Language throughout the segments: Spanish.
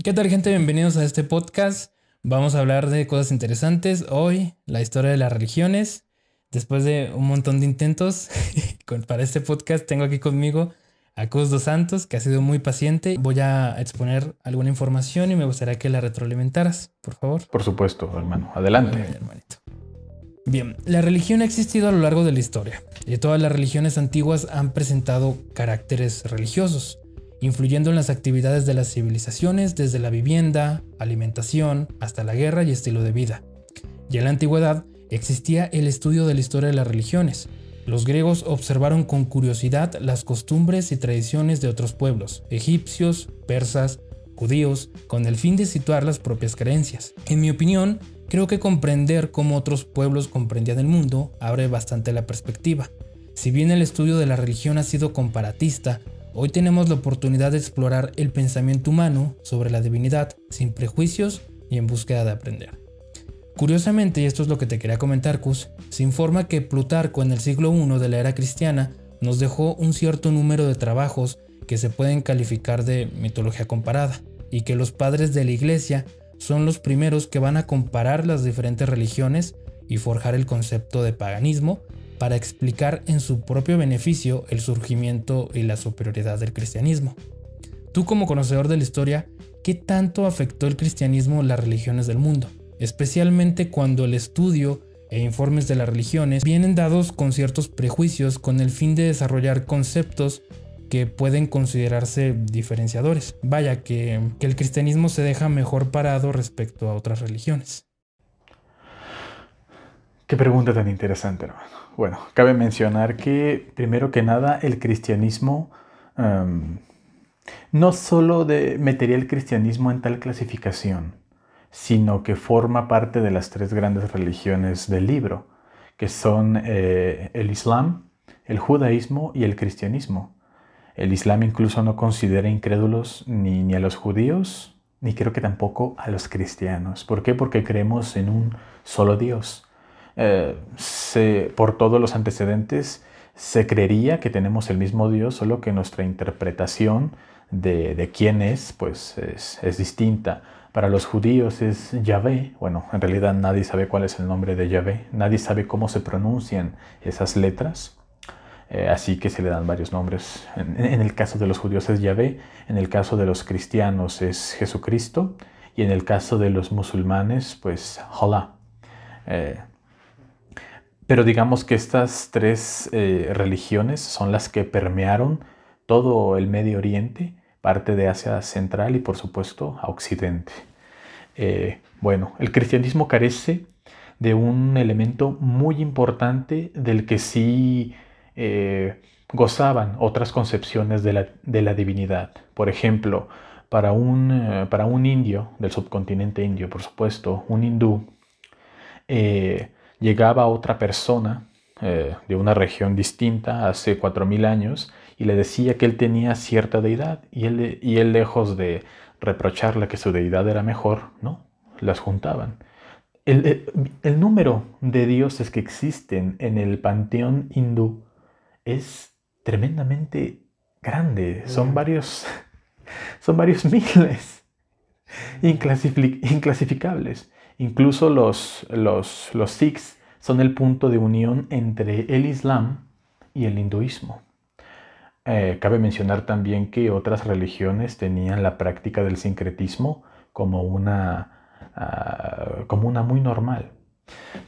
¿Qué tal, gente? Bienvenidos a este podcast. Vamos a hablar de cosas interesantes. Hoy, la historia de las religiones. Después de un montón de intentos para este podcast, tengo aquí conmigo a Cus dos Santos, que ha sido muy paciente. Voy a exponer alguna información y me gustaría que la retroalimentaras, por favor. Por supuesto, hermano. Muy Adelante. bien, hermanito. Bien, la religión ha existido a lo largo de la historia y todas las religiones antiguas han presentado caracteres religiosos, influyendo en las actividades de las civilizaciones desde la vivienda, alimentación, hasta la guerra y estilo de vida. Ya en la antigüedad existía el estudio de la historia de las religiones. Los griegos observaron con curiosidad las costumbres y tradiciones de otros pueblos, egipcios, persas, judíos, con el fin de situar las propias creencias. En mi opinión, creo que comprender cómo otros pueblos comprendían el mundo abre bastante la perspectiva. Si bien el estudio de la religión ha sido comparatista, hoy tenemos la oportunidad de explorar el pensamiento humano sobre la divinidad sin prejuicios y en búsqueda de aprender. Curiosamente, y esto es lo que te quería comentar, Cus, se informa que Plutarco en el siglo I de la era cristiana nos dejó un cierto número de trabajos que se pueden calificar de mitología comparada, y que los padres de la iglesia son los primeros que van a comparar las diferentes religiones y forjar el concepto de paganismo para explicar en su propio beneficio el surgimiento y la superioridad del cristianismo. Tú, como conocedor de la historia, ¿qué tanto afectó el cristianismo las religiones del mundo? Especialmente cuando el estudio e informes de las religiones vienen dados con ciertos prejuicios con el fin de desarrollar conceptos que pueden considerarse diferenciadores. Vaya, que el cristianismo se deja mejor parado respecto a otras religiones. Qué pregunta tan interesante, hermano. Bueno, cabe mencionar que, primero que nada, el cristianismo no solo metería el cristianismo en tal clasificación, sino que forma parte de las tres grandes religiones del libro, que son el Islam, el judaísmo y el cristianismo. El Islam incluso no considera incrédulos ni a los judíos, ni creo que tampoco a los cristianos. ¿Por qué? Porque creemos en un solo Dios. Por todos los antecedentes se creería que tenemos el mismo Dios, solo que nuestra interpretación de quién es, pues es distinta. Para los judíos es Yahvé. Bueno, en realidad nadie sabe cuál es el nombre de Yahvé. Nadie sabe cómo se pronuncian esas letras. Así que se le dan varios nombres. En el caso de los judíos es Yahvé, en el caso de los cristianos es Jesucristo y en el caso de los musulmanes, pues Allah. Pero digamos que estas tres religiones son las que permearon todo el Medio Oriente, parte de Asia Central y por supuesto a Occidente. Bueno, el cristianismo carece de un elemento muy importante del que sí gozaban otras concepciones de la divinidad. Por ejemplo, para un indio del subcontinente indio, por supuesto, un hindú, llegaba otra persona de una región distinta hace 4000 años y le decía que él tenía cierta deidad y él lejos de reprocharle que su deidad era mejor, ¿no? Las juntaban. El número de dioses que existen en el panteón hindú es tremendamente grande. Son varios miles inclasificables. Incluso los Sikhs son el punto de unión entre el Islam y el hinduismo. Cabe mencionar también que otras religiones tenían la práctica del sincretismo como una muy normal.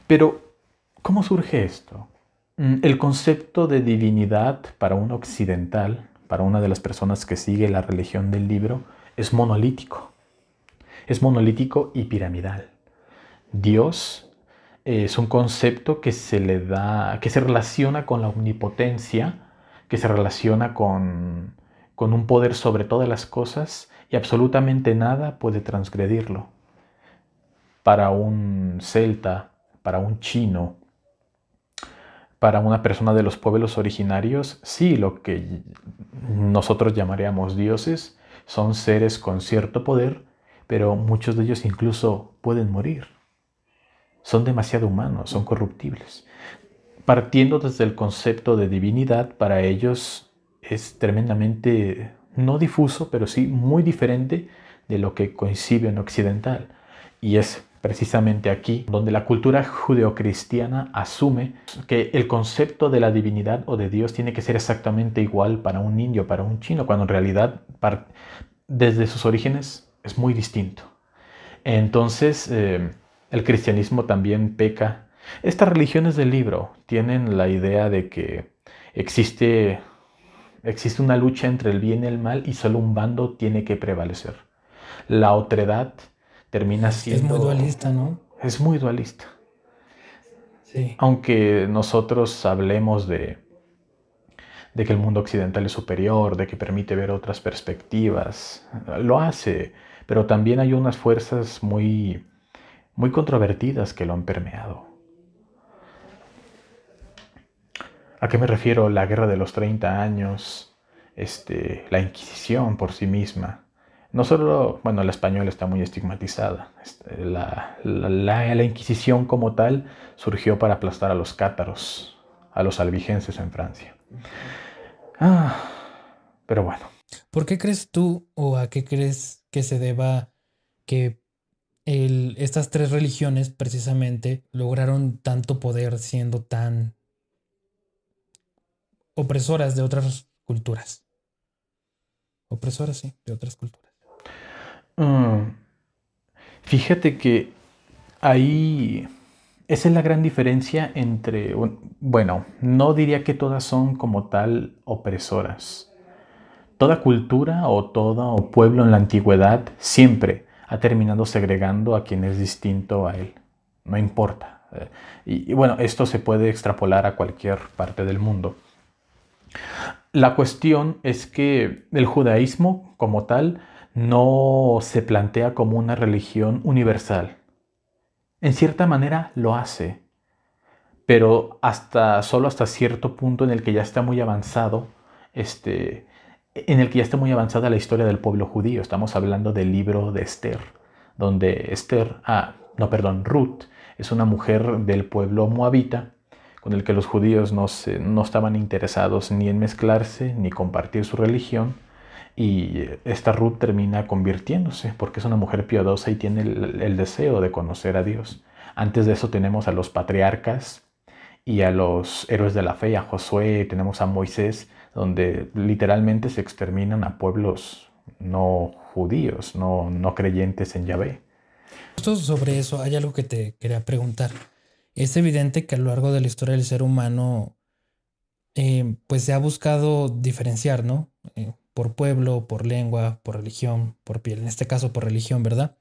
Pero, ¿cómo surge esto? El concepto de divinidad para un occidental, para una de las personas que sigue la religión del libro, es monolítico. Es monolítico y piramidal. Dios es un concepto que se relaciona con la omnipotencia, que se relaciona con un poder sobre todas las cosas y absolutamente nada puede transgredirlo. Para un celta, para un chino, para una persona de los pueblos originarios, sí, lo que nosotros llamaríamos dioses son seres con cierto poder, pero muchos de ellos incluso pueden morir. Son demasiado humanos, son corruptibles. Partiendo desde el concepto de divinidad, para ellos es tremendamente, no difuso, pero sí muy diferente de lo que concibe en occidental. Y es precisamente aquí donde la cultura judeocristiana asume que el concepto de la divinidad o de Dios tiene que ser exactamente igual para un indio, para un chino, cuando en realidad desde sus orígenes es muy distinto. Entonces, el cristianismo también peca. Estas religiones del libro tienen la idea de que existe una lucha entre el bien y el mal y solo un bando tiene que prevalecer. La otredad termina Es muy siendo... dualista, ¿no? Es muy dualista. Sí. Aunque nosotros hablemos de que el mundo occidental es superior, de que permite ver otras perspectivas, lo hace, pero también hay unas fuerzas muy, muy controvertidas que lo han permeado. ¿A qué me refiero? La guerra de los 30 años, la Inquisición por sí misma. No solo, bueno, la española está muy estigmatizada. La Inquisición como tal surgió para aplastar a los cátaros, a los albigenses en Francia. Pero bueno. ¿Por qué crees tú o a qué crees que se deba que estas tres religiones precisamente lograron tanto poder siendo tan opresoras de otras culturas? Opresoras, sí, de otras culturas. Fíjate que ahí esa es la gran diferencia entre, bueno, no diría que todas son como tal opresoras. Toda cultura o todo pueblo en la antigüedad siempre ha terminado segregando a quien es distinto a él. No importa. Y bueno, esto se puede extrapolar a cualquier parte del mundo. La cuestión es que el judaísmo como tal no se plantea como una religión universal. En cierta manera lo hace, pero solo hasta cierto punto en el que ya está muy avanzado, en el que ya está muy avanzada la historia del pueblo judío. Estamos hablando del libro de Esther, donde Ruth es una mujer del pueblo moabita, con el que los judíos no estaban interesados ni en mezclarse ni compartir su religión. Y esta Ruth termina convirtiéndose porque es una mujer piadosa y tiene el deseo de conocer a Dios. Antes de eso tenemos a los patriarcas y a los héroes de la fe, a Josué, tenemos a Moisés, donde literalmente se exterminan a pueblos no judíos, no creyentes en Yahvé. Justo sobre eso hay algo que te quería preguntar. Es evidente que a lo largo de la historia del ser humano pues se ha buscado diferenciar, ¿no? Por pueblo, por lengua, por religión, por piel. En este caso por religión, ¿verdad?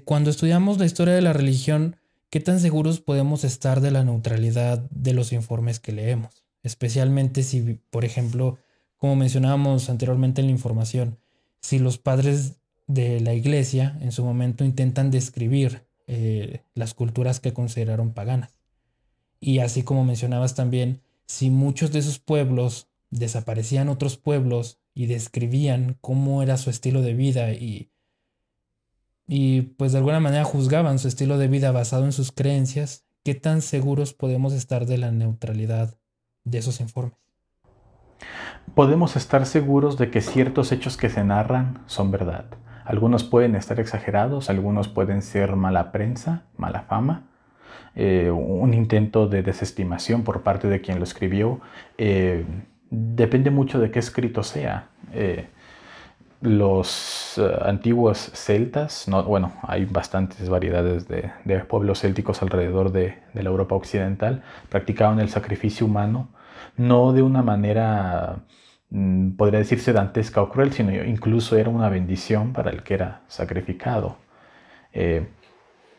Cuando estudiamos la historia de la religión, ¿qué tan seguros podemos estar de la neutralidad de los informes que leemos? Especialmente si, por ejemplo, como mencionábamos anteriormente en la información, si los padres de la iglesia en su momento intentan describir las culturas que consideraron paganas. Y así como mencionabas también, si muchos de esos pueblos desaparecían otros pueblos y describían cómo era su estilo de vida y pues de alguna manera juzgaban su estilo de vida basado en sus creencias, ¿qué tan seguros podemos estar de la neutralidad de esos informes? Podemos estar seguros de que ciertos hechos que se narran son verdad. Algunos pueden estar exagerados, algunos pueden ser mala prensa, mala fama, un intento de desestimación por parte de quien lo escribió. Depende mucho de qué escrito sea. Los antiguos celtas, hay bastantes variedades de pueblos célticos alrededor de la Europa occidental, practicaban el sacrificio humano, no de una manera, podría decirse dantesca o cruel, sino incluso era una bendición para el que era sacrificado.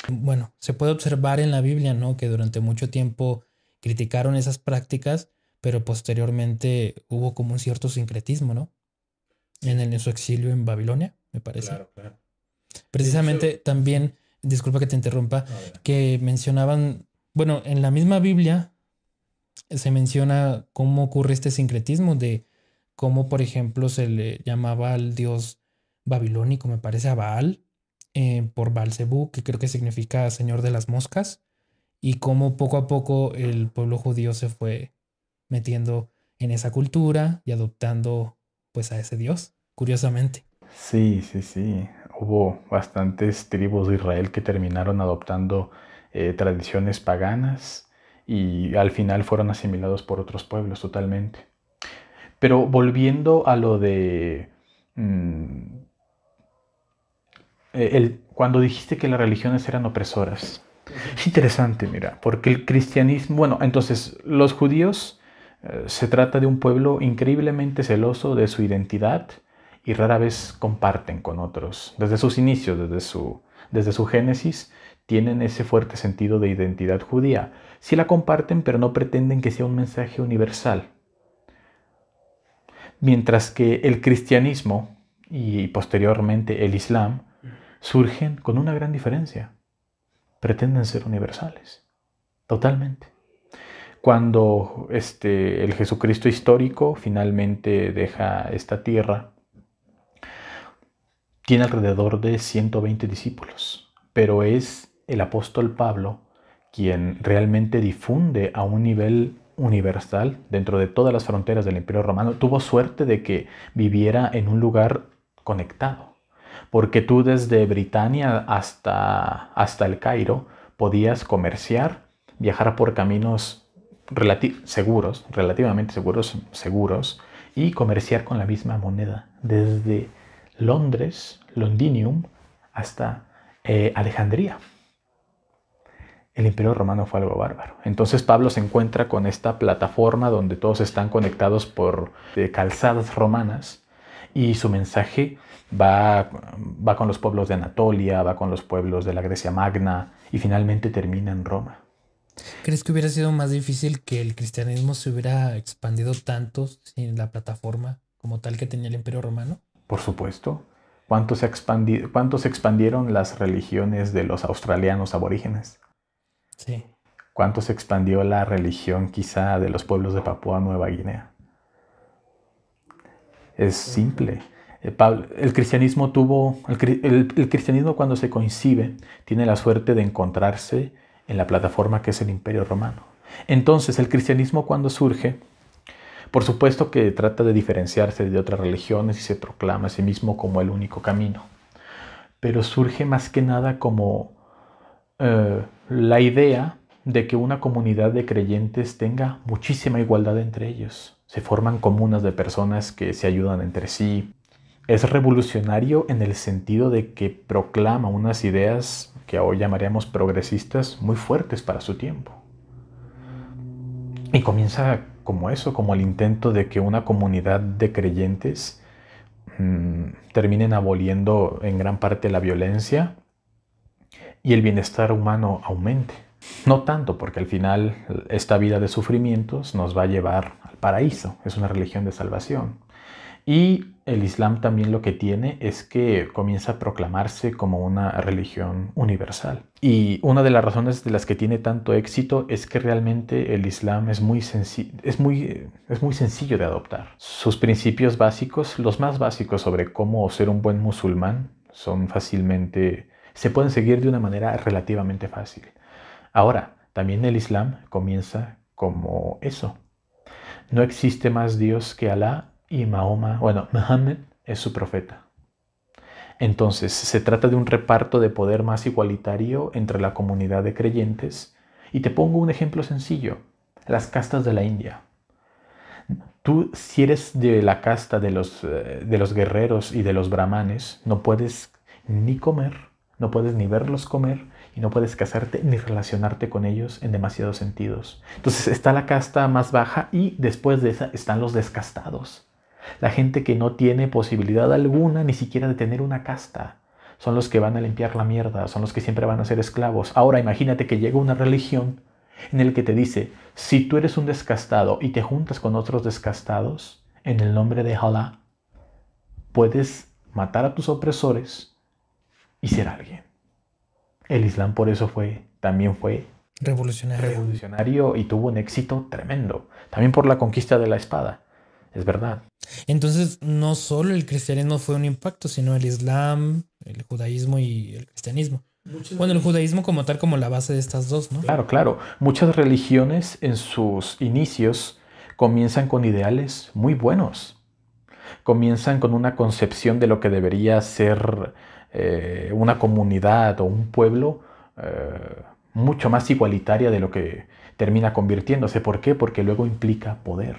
Bueno, se puede observar en la Biblia, ¿no? Que durante mucho tiempo criticaron esas prácticas, pero posteriormente hubo como un cierto sincretismo, ¿no? En su exilio en Babilonia, me parece. Claro. Precisamente hecho, también, disculpa que te interrumpa, que mencionaban, bueno, en la misma Biblia se menciona cómo ocurre este sincretismo de cómo, por ejemplo, se le llamaba al dios babilónico, me parece, a Baal, por Baal-Zebú, que creo que significa señor de las moscas, y cómo poco a poco el pueblo judío se fue metiendo en esa cultura y adoptando pues a ese dios, curiosamente. Sí. Hubo bastantes tribus de Israel que terminaron adoptando tradiciones paganas y al final fueron asimilados por otros pueblos totalmente. Pero volviendo a lo de cuando dijiste que las religiones eran opresoras, es interesante, mira, porque el cristianismo, bueno, entonces los judíos se trata de un pueblo increíblemente celoso de su identidad y rara vez comparten con otros. Desde sus inicios, desde su génesis, tienen ese fuerte sentido de identidad judía. Sí la comparten, pero no pretenden que sea un mensaje universal. Mientras que el cristianismo y posteriormente el islam surgen con una gran diferencia. Pretenden ser universales, totalmente. Cuando el Jesucristo histórico finalmente deja esta tierra, tiene alrededor de 120 discípulos, pero es el apóstol Pablo quien realmente difunde a un nivel universal dentro de todas las fronteras del Imperio Romano. Tuvo suerte de que viviera en un lugar conectado, porque tú desde Britania hasta el Cairo podías comerciar, viajar por caminos relativamente seguros, y comerciar con la misma moneda, desde Londres, Londinium, hasta Alejandría. El Imperio Romano fue algo bárbaro. Entonces Pablo se encuentra con esta plataforma donde todos están conectados por calzadas romanas y su mensaje va con los pueblos de Anatolia, va con los pueblos de la Grecia Magna y finalmente termina en Roma. ¿Crees que hubiera sido más difícil que el cristianismo se hubiera expandido tanto sin la plataforma como tal que tenía el Imperio Romano? Por supuesto. ¿Cuánto se expandieron las religiones de los australianos aborígenes? Sí. ¿Cuánto se expandió la religión quizá de los pueblos de Papúa Nueva Guinea? Es simple. El cristianismo el cristianismo cuando se concibe tiene la suerte de encontrarse en la plataforma que es el Imperio Romano. Entonces el cristianismo cuando surge, por supuesto que trata de diferenciarse de otras religiones y se proclama a sí mismo como el único camino, pero surge más que nada como la idea de que una comunidad de creyentes tenga muchísima igualdad entre ellos. Se forman comunas de personas que se ayudan entre sí. Es revolucionario en el sentido de que proclama unas ideas que hoy llamaríamos progresistas muy fuertes para su tiempo. Y comienza como eso, como el intento de que una comunidad de creyentes terminen aboliendo en gran parte la violencia y el bienestar humano aumente. No tanto, porque al final esta vida de sufrimientos nos va a llevar al paraíso. Es una religión de salvación. Y el Islam también lo que tiene es que comienza a proclamarse como una religión universal. Y una de las razones de las que tiene tanto éxito es que realmente el Islam es muy sencillo de adoptar. Sus principios básicos, los más básicos sobre cómo ser un buen musulmán, se pueden seguir de una manera relativamente fácil. Ahora, también el Islam comienza como eso. No existe más Dios que Alá y Muhammad es su profeta. Entonces, se trata de un reparto de poder más igualitario entre la comunidad de creyentes. Y te pongo un ejemplo sencillo. Las castas de la India. Tú, si eres de la casta de los guerreros y de los brahmanes, no puedes ni comer, no puedes ni verlos comer y no puedes casarte ni relacionarte con ellos en demasiados sentidos. Entonces está la casta más baja y después de esa están los descastados. La gente que no tiene posibilidad alguna ni siquiera de tener una casta. Son los que van a limpiar la mierda, son los que siempre van a ser esclavos. Ahora imagínate que llega una religión en el que te dice, si tú eres un descastado y te juntas con otros descastados, en el nombre de Allah, puedes matar a tus opresores y ser alguien. El Islam por eso también fue revolucionario y tuvo un éxito tremendo. También por la conquista de la espada. Es verdad. Entonces, no solo el cristianismo fue un impacto, sino el Islam, el judaísmo y el cristianismo. Bueno, el judaísmo como tal, como la base de estas dos, ¿no? Claro, claro. Muchas religiones en sus inicios comienzan con ideales muy buenos. Comienzan con una concepción de lo que debería ser una comunidad o un pueblo mucho más igualitaria de lo que termina convirtiéndose. ¿Por qué? Porque luego implica poder.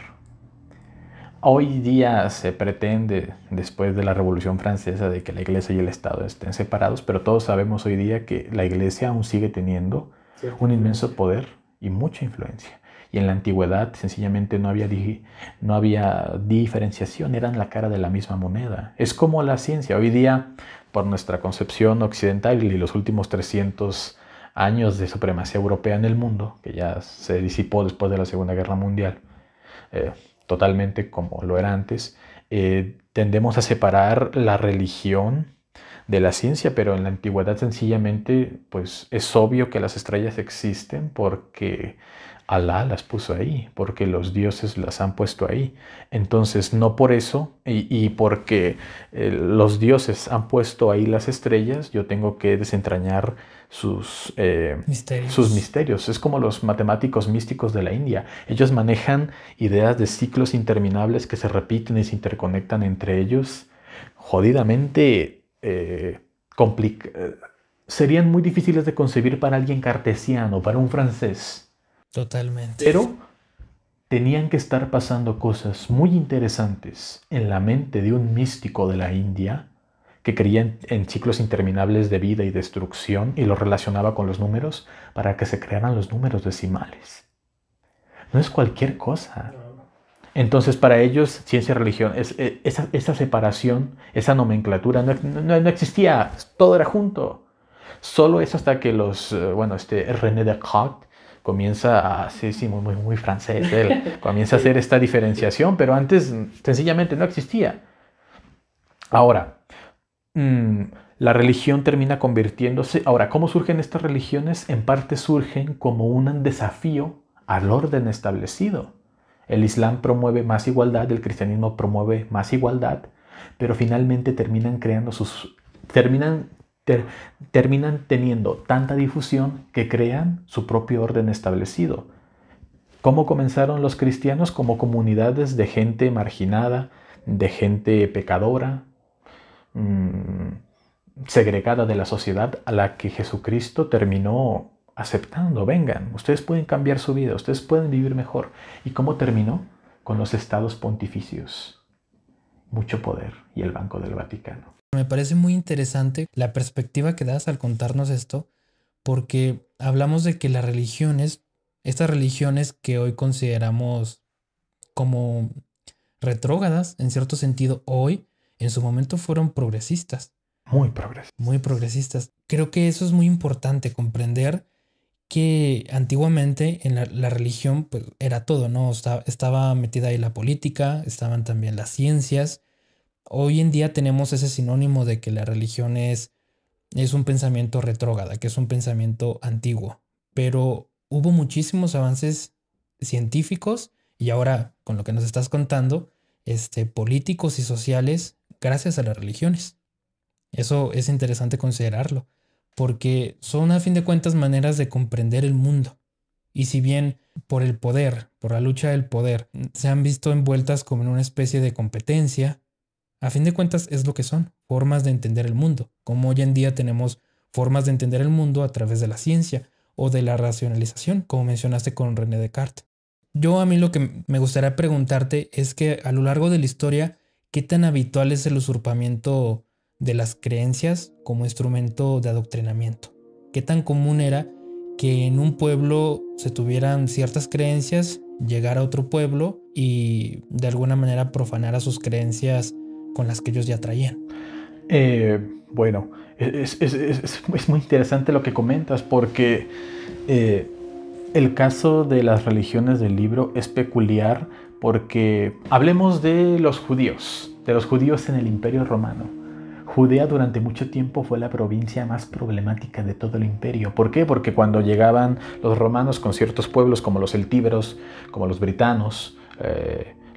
Hoy día se pretende, después de la Revolución Francesa, de que la Iglesia y el Estado estén separados, pero todos sabemos hoy día que la Iglesia aún sigue teniendo un inmenso poder y mucha influencia. Y en la antigüedad sencillamente no había diferenciación, eran la cara de la misma moneda. Es como la ciencia. Hoy día, por nuestra concepción occidental y los últimos 300 años de supremacía europea en el mundo, que ya se disipó después de la Segunda Guerra Mundial, totalmente como lo era antes, tendemos a separar la religión de la ciencia, pero en la antigüedad sencillamente pues es obvio que las estrellas existen porque Alá las puso ahí, porque los dioses las han puesto ahí. Entonces no por eso y porque los dioses han puesto ahí las estrellas, yo tengo que desentrañar sus misterios. Es como los matemáticos místicos de la India. Ellos manejan ideas de ciclos interminables que se repiten y se interconectan entre ellos jodidamente serían muy difíciles de concebir para alguien cartesiano, para un francés. Totalmente. Pero tenían que estar pasando cosas muy interesantes en la mente de un místico de la India que creía en ciclos interminables de vida y destrucción y lo relacionaba con los números para que se crearan los números decimales. No es cualquier cosa. Entonces, para ellos, ciencia y religión, esa separación, esa nomenclatura, no existía, todo era junto. Solo es hasta que René Descartes comienza a, muy francés, él comienza a hacer esta diferenciación, pero antes sencillamente no existía. Ahora, la religión termina convirtiéndose. Ahora, ¿cómo surgen estas religiones? En parte surgen como un desafío al orden establecido. El Islam promueve más igualdad, el cristianismo promueve más igualdad, pero finalmente terminan teniendo tanta difusión que crean su propio orden establecido. ¿Cómo comenzaron los cristianos? Como comunidades de gente marginada, de gente pecadora, segregada de la sociedad, a la que Jesucristo terminó aceptando. Vengan, ustedes pueden cambiar su vida, ustedes pueden vivir mejor. ¿Y cómo terminó? Con los estados pontificios. Mucho poder y el Banco del Vaticano. Me parece muy interesante la perspectiva que das al contarnos esto, porque hablamos de que las religiones, estas religiones que hoy consideramos como retrógradas, en cierto sentido, hoy, en su momento fueron progresistas. Muy progresistas. Muy progresistas. Creo que eso es muy importante, comprender que antiguamente en la religión pues, era todo, ¿no? Estaba metida ahí la política, estaban también las ciencias. Hoy en día tenemos ese sinónimo de que la religión es un pensamiento retrógrada, que es un pensamiento antiguo. Pero hubo muchísimos avances científicos y ahora, con lo que nos estás contando, políticos y sociales gracias a las religiones. Eso es interesante considerarlo, porque son a fin de cuentas maneras de comprender el mundo. Y si bien por el poder, por la lucha del poder, se han visto envueltas como en una especie de competencia, a fin de cuentas es lo que son, formas de entender el mundo, como hoy en día tenemos formas de entender el mundo a través de la ciencia o de la racionalización, como mencionaste con René Descartes. A mí lo que me gustaría preguntarte es que a lo largo de la historia, ¿qué tan habitual es el usurpamiento de las creencias como instrumento de adoctrinamiento? ¿Qué tan común era que en un pueblo se tuvieran ciertas creencias, llegar a otro pueblo y de alguna manera profanar sus creencias con las que ellos ya traían? Bueno, es muy interesante lo que comentas porque el caso de las religiones del libro es peculiar porque hablemos de los judíos en el Imperio Romano. Judea durante mucho tiempo fue la provincia más problemática de todo el imperio. ¿Por qué? Porque cuando llegaban los romanos con ciertos pueblos como los celtíberos, como los britanos,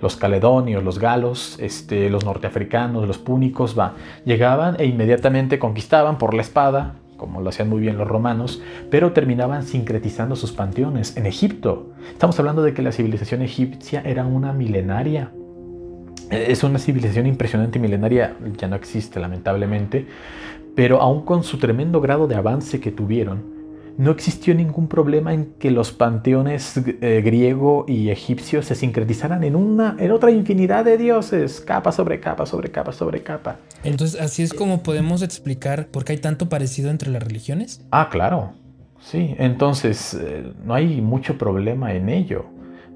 los caledonios, los galos, los norteafricanos, los púnicos, llegaban e inmediatamente conquistaban por la espada, como lo hacían muy bien los romanos, pero terminaban sincretizando sus panteones. En Egipto, estamos hablando de que la civilización egipcia era una milenaria. Es una civilización impresionante y milenaria, ya no existe lamentablemente, Pero aun con su tremendo grado de avance que tuvieron, no existió ningún problema en que los panteones griego y egipcio se sincretizaran en otra infinidad de dioses, capa sobre capa, sobre capa, sobre capa. Entonces, así es como podemos explicar por qué hay tanto parecido entre las religiones. Ah, claro. Sí, entonces no hay mucho problema en ello.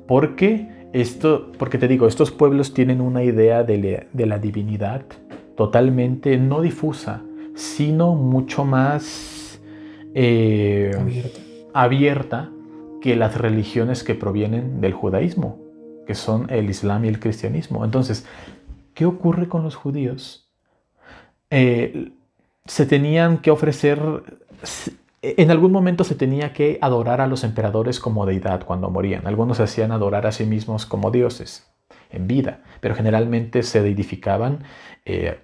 Porque te digo, estos pueblos tienen una idea de la divinidad totalmente no difusa, sino mucho más abierta que las religiones que provienen del judaísmo, que son el islam y el cristianismo. Entonces, ¿qué ocurre con los judíos? Se tenían que ofrecer, en algún momento se tenía que adorar a los emperadores como deidad cuando morían. Algunos se hacían adorar a sí mismos como dioses en vida, pero generalmente se deidificaban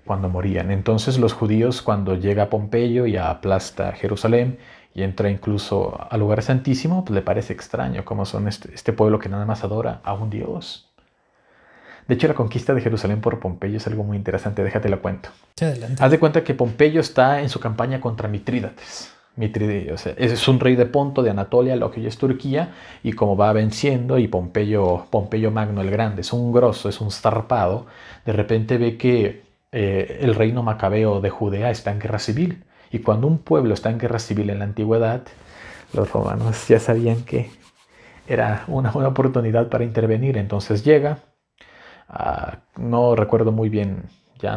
cuando morían. Entonces los judíos, cuando llega Pompeyo y aplasta Jerusalén y entra incluso al lugar santísimo, pues le parece extraño cómo son este pueblo que nada más adora a un dios. De hecho, la conquista de Jerusalén por Pompeyo es algo muy interesante, déjate lo cuento. Sí, adelante. Haz de cuenta que Pompeyo está en su campaña contra Mitrídates. O sea, es un rey de Ponto, de Anatolia, lo que hoy es Turquía, y como va venciendo, y Pompeyo Magno el Grande es un grosso, es un zarpado, de repente ve que el reino macabeo de Judea está en guerra civil. Y cuando un pueblo está en guerra civil en la antigüedad, los romanos ya sabían que era una buena oportunidad para intervenir. Entonces llega, no recuerdo muy bien qué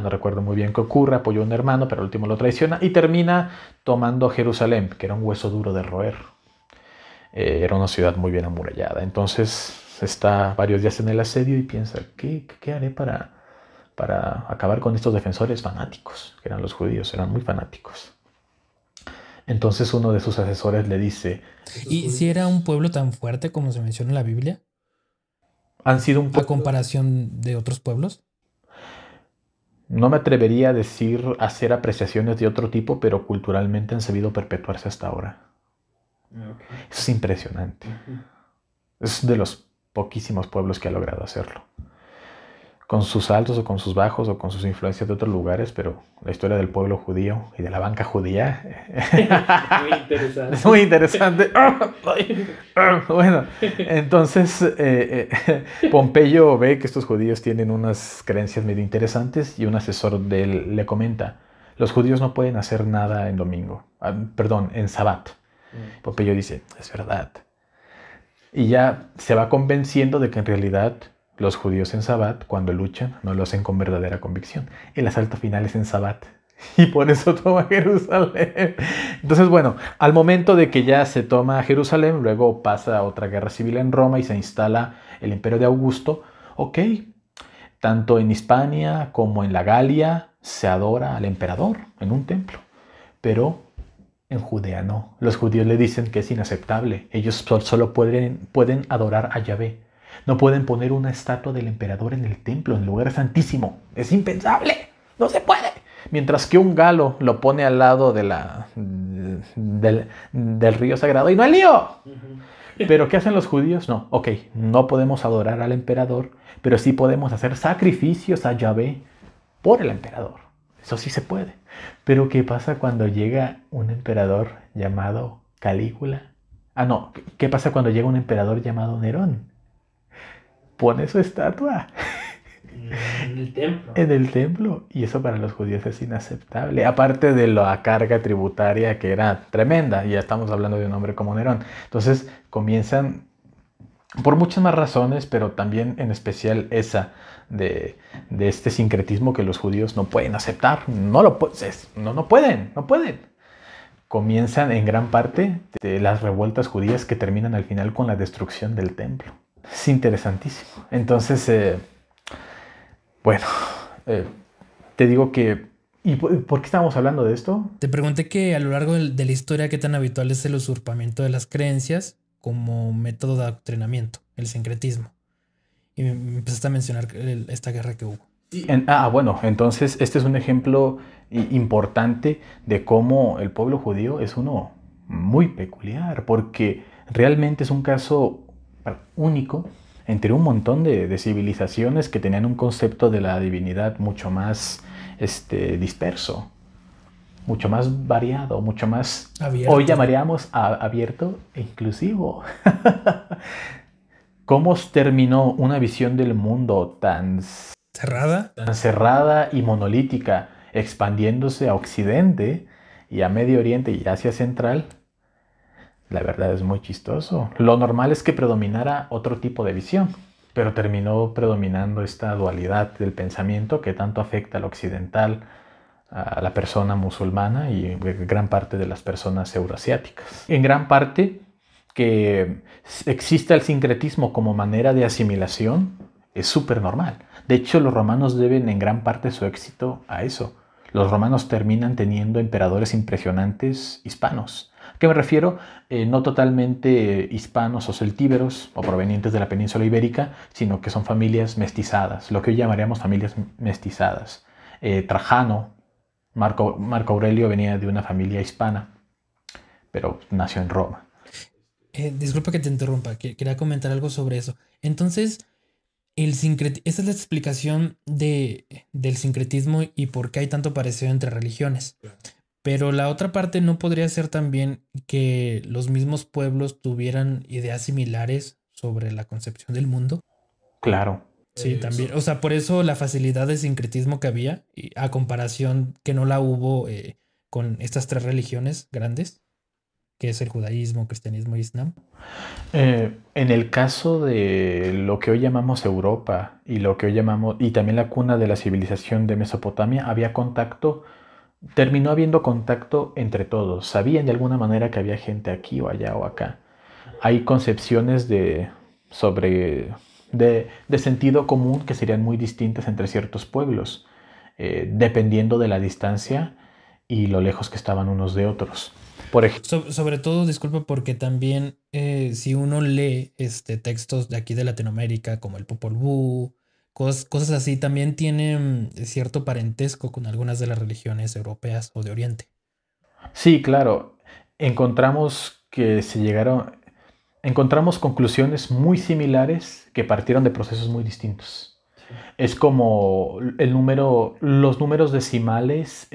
ocurre, apoyó a un hermano, pero al último lo traiciona y termina tomando Jerusalén, que era un hueso duro de roer. Era una ciudad muy bien amurallada. Entonces está varios días en el asedio y piensa, ¿qué haré para acabar con estos defensores fanáticos? Que eran los judíos, eran muy fanáticos. Entonces uno de sus asesores le dice... ¿Y si era un pueblo tan fuerte como se menciona en la Biblia? Han sido un ¿A comparación de otros pueblos? No me atrevería a hacer apreciaciones de otro tipo, pero culturalmente han sabido perpetuarse hasta ahora. Okay. Eso es impresionante. Es de los poquísimos pueblos que ha logrado hacerlo. Con sus altos o con sus bajos o con sus influencias de otros lugares, pero la historia del pueblo judío y de la banca judía muy interesante. Es muy interesante. Bueno, entonces Pompeyo ve que estos judíos tienen unas creencias medio interesantes y un asesor de él le comenta, los judíos no pueden hacer nada en domingo, en Sabbat. Pompeyo dice, es verdad. Y ya se va convenciendo de que en realidad los judíos en Sabbat, cuando luchan, no lo hacen con verdadera convicción. El asalto final es en Sabbat. Y por eso toma Jerusalén. Entonces, bueno, al momento de que ya se toma Jerusalén, luego pasa otra guerra civil en Roma y se instala el imperio de Augusto. Ok, tanto en Hispania como en la Galia se adora al emperador en un templo. Pero en Judea no. Los judíos le dicen que es inaceptable. Ellos solo pueden adorar a Yahvé. No pueden poner una estatua del emperador en el templo, en el lugar santísimo. Es impensable. No se puede. Mientras que un galo lo pone al lado del río sagrado y no hay lío. ¿Pero qué hacen los judíos? No, ok, no podemos adorar al emperador, pero sí podemos hacer sacrificios a Yahvé por el emperador. Eso sí se puede. Pero ¿qué pasa cuando llega un emperador llamado Calígula? ¿Qué pasa cuando llega un emperador llamado Nerón? Pone su estatua en el templo. En el templo. Y eso para los judíos es inaceptable. Aparte de la carga tributaria que era tremenda. Y ya estamos hablando de un hombre como Nerón. Entonces comienzan, por muchas más razones, pero también en especial esa de este sincretismo que los judíos no pueden aceptar. No pueden. Comienzan en gran parte de las revueltas judías que terminan al final con la destrucción del templo. Es interesantísimo. Entonces, te digo que... ¿Y por qué estábamos hablando de esto? Te pregunté que a lo largo de la historia qué tan habitual es el usurpamiento de las creencias como método de adoctrinamiento, el sincretismo. Y me empezaste a mencionar esta guerra que hubo. Sí. Entonces este es un ejemplo importante de cómo el pueblo judío es uno muy peculiar, porque realmente es un caso único entre un montón de civilizaciones que tenían un concepto de la divinidad mucho más disperso. mucho más variado, mucho más, Abierto. hoy llamaríamos abierto e inclusivo. ¿Cómo terminó una visión del mundo tan ¿Cerrada? cerrada y monolítica, expandiéndose a Occidente y a Medio Oriente y Asia Central? La verdad es muy chistoso. Lo normal es que predominara otro tipo de visión, pero terminó predominando esta dualidad del pensamiento que tanto afecta al occidental, a la persona musulmana y gran parte de las personas euroasiáticas. En gran parte, que exista el sincretismo como manera de asimilación es súper normal. De hecho, los romanos deben en gran parte su éxito a eso. Los romanos terminan teniendo emperadores impresionantes hispanos. ¿A qué me refiero? No totalmente hispanos o celtíberos o provenientes de la península ibérica, sino que son familias mestizadas, lo que hoy llamaríamos familias mestizadas. Trajano, Marco Aurelio venía de una familia hispana, pero nació en Roma. Disculpa que te interrumpa, quería comentar algo sobre eso. Entonces, esa es la explicación del sincretismo y por qué hay tanto parecido entre religiones. Pero la otra parte no podría ser también que los mismos pueblos tuvieran ideas similares sobre la concepción del mundo. Claro. Sí, también. O sea, por eso la facilidad de sincretismo que había, a comparación que no la hubo con estas tres religiones grandes, que es el judaísmo, cristianismo y islam. En el caso de lo que hoy llamamos Europa y lo que hoy llamamos, y también la cuna de la civilización de Mesopotamia, había contacto, terminó habiendo contacto entre todos. Sabían de alguna manera que había gente aquí o allá o acá. Hay concepciones de sentido común que serían muy distintas entre ciertos pueblos, dependiendo de la distancia y lo lejos que estaban unos de otros. Por ejemplo, Sobre todo, disculpa, porque también si uno lee textos de aquí de Latinoamérica, como el Popol Vuh, cosas así, también tienen cierto parentesco con algunas de las religiones europeas o de Oriente. sí, claro, encontramos encontramos conclusiones muy similares que partieron de procesos muy distintos. Es como los números decimales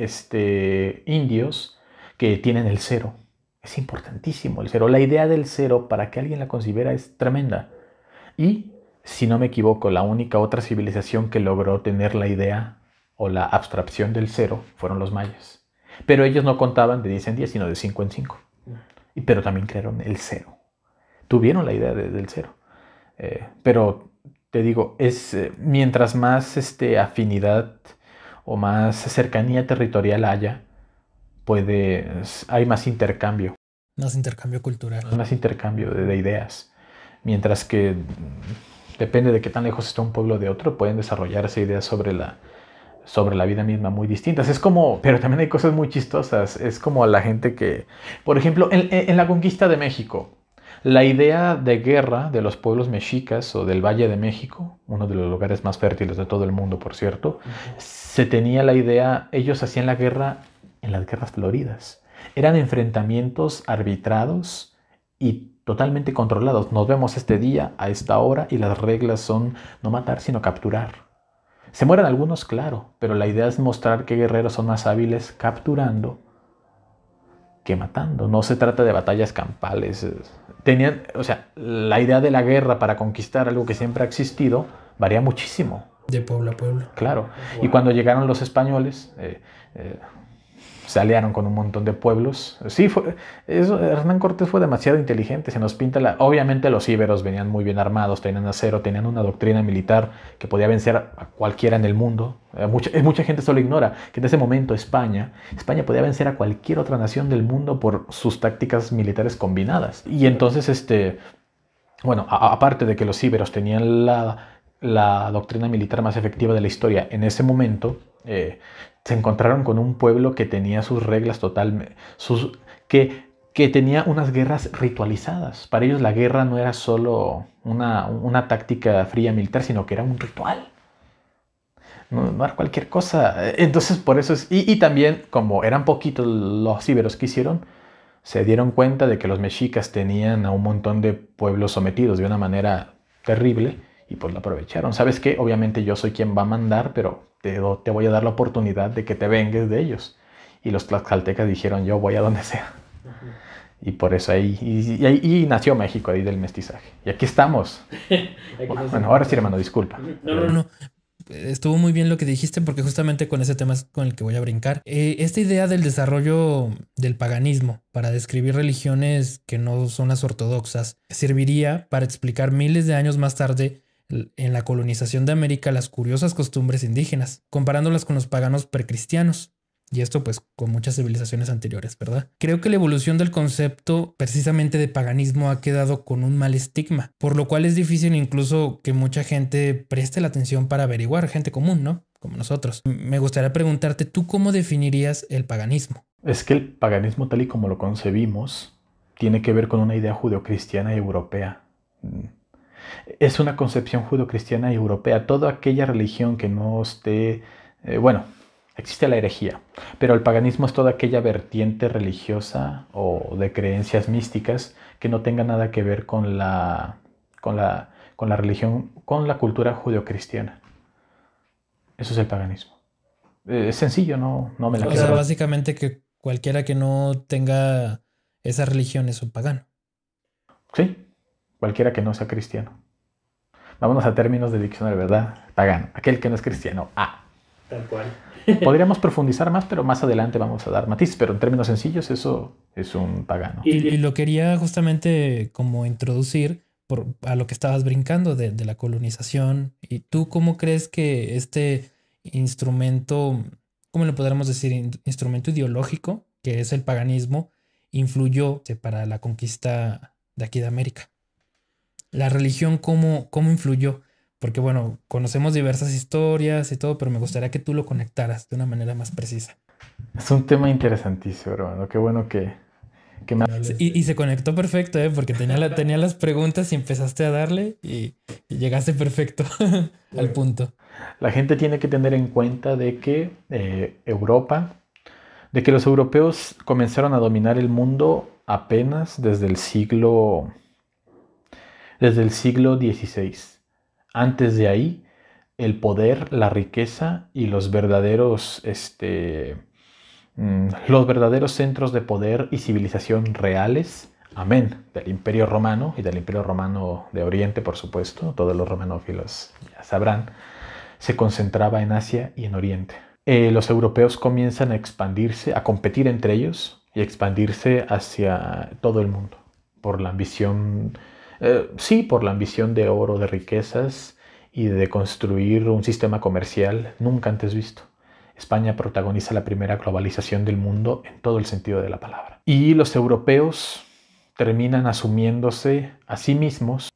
indios que tienen el cero. Es importantísimo el cero. La idea del cero, para que alguien la considera, es tremenda. Y, si no me equivoco, la única otra civilización que logró tener la idea o la abstracción del cero fueron los mayas. Pero ellos no contaban de 10 en 10, sino de 5 en 5. Pero también crearon el cero. Tuvieron la idea del cero. Pero te digo, mientras más afinidad o más cercanía territorial haya, hay más intercambio. Más intercambio cultural. Más intercambio de ideas. Mientras que depende de qué tan lejos está un pueblo de otro, pueden desarrollarse ideas sobre la vida misma muy distintas. Es como, pero también hay cosas muy chistosas. Es como la gente que, por ejemplo, en la conquista de México, la idea de guerra de los pueblos mexicas o del Valle de México, uno de los lugares más fértiles de todo el mundo, por cierto, se tenía la idea, ellos hacían la guerra en las guerras floridas. Eran enfrentamientos arbitrados y totalmente controlados. Nos vemos este día, a esta hora, y las reglas son no matar, sino capturar. Se mueren algunos, claro, pero la idea es mostrar que guerreros son más hábiles capturando que matando. No se trata de batallas campales. La idea de la guerra para conquistar algo que siempre ha existido varía muchísimo. De pueblo a pueblo. Claro. Wow. Y cuando llegaron los españoles, se aliaron con un montón de pueblos. Sí, Hernán Cortés fue demasiado inteligente. Se nos pinta obviamente los íberos venían muy bien armados, tenían acero, tenían una doctrina militar que podía vencer a cualquiera en el mundo. Mucha gente solo ignora que en ese momento España podía vencer a cualquier otra nación del mundo por sus tácticas militares combinadas. Y entonces, aparte de que los íberos tenían la doctrina militar más efectiva de la historia en ese momento, se encontraron con un pueblo que tenía sus reglas que tenía unas guerras ritualizadas. Para ellos la guerra no era solo una táctica fría militar, sino que era un ritual. No era cualquier cosa. Entonces por eso y también, como eran poquitos los íberos que hicieron, se dieron cuenta de que los mexicas tenían a un montón de pueblos sometidos de una manera terrible y pues lo aprovecharon. ¿Sabes qué? Obviamente yo soy quien va a mandar, pero te voy a dar la oportunidad de que te vengues de ellos. y los tlaxcaltecas dijeron, yo voy a donde sea. Ujú. Y por eso y nació México ahí del mestizaje. Y aquí estamos. Aquí no se- Bueno, ahora sí, hermano, disculpa. No, estuvo muy bien lo que dijiste porque justamente con ese tema es con el que voy a brincar. Esta idea del desarrollo del paganismo para describir religiones que no son las ortodoxas serviría para explicar miles de años más tarde en la colonización de América las curiosas costumbres indígenas, comparándolas con los paganos precristianos. Y esto pues con muchas civilizaciones anteriores, ¿verdad? Creo que la evolución del concepto precisamente de paganismo ha quedado con un mal estigma, por lo cual es difícil incluso que mucha gente preste la atención para averiguar, gente común, ¿no? Como nosotros. Me gustaría preguntarte, ¿tú cómo definirías el paganismo? Es que el paganismo tal y como lo concebimos tiene que ver con una idea judeocristiana y europea. Es una concepción judeocristiana y europea. Toda aquella religión que no esté... bueno, existe la herejía, pero el paganismo es toda aquella vertiente religiosa o de creencias místicas que no tenga nada que ver con la religión, con la cultura judeocristiana. Eso es el paganismo. Es sencillo, no me la O quiero. sea, básicamente que cualquiera que no tenga esa religión es un pagano. Sí, cualquiera que no sea cristiano. Vámonos a términos de diccionario, ¿verdad? Pagano, aquel que no es cristiano. Tal cual. Podríamos profundizar más, pero más adelante vamos a dar matices, pero en términos sencillos eso es un pagano. Y lo quería justamente como introducir a lo que estabas brincando de la colonización. ¿Y tú cómo crees que este instrumento, cómo le podríamos decir, instrumento ideológico, que es el paganismo, influyó para la conquista de aquí de América? La religión, ¿cómo influyó? Porque bueno, conocemos diversas historias y todo, pero me gustaría que tú lo conectaras de una manera más precisa. Es un tema interesantísimo, hermano. Qué bueno que me hables. Y se conectó perfecto, porque tenía las preguntas y empezaste a darle y llegaste perfecto al punto. La gente tiene que tener en cuenta de que de que los europeos comenzaron a dominar el mundo apenas desde el siglo XVI. Antes de ahí, el poder, la riqueza y los verdaderos centros de poder y civilización reales, amén, del Imperio Romano y del Imperio Romano de Oriente, por supuesto, todos los romanófilos ya sabrán, se concentraba en Asia y en Oriente. Los europeos comienzan a expandirse, a competir entre ellos y a expandirse hacia todo el mundo por la ambición, por la ambición de oro, de riquezas y de construir un sistema comercial nunca antes visto. España protagoniza la primera globalización del mundo en todo el sentido de la palabra. Y los europeos terminan asumiéndose a sí mismos,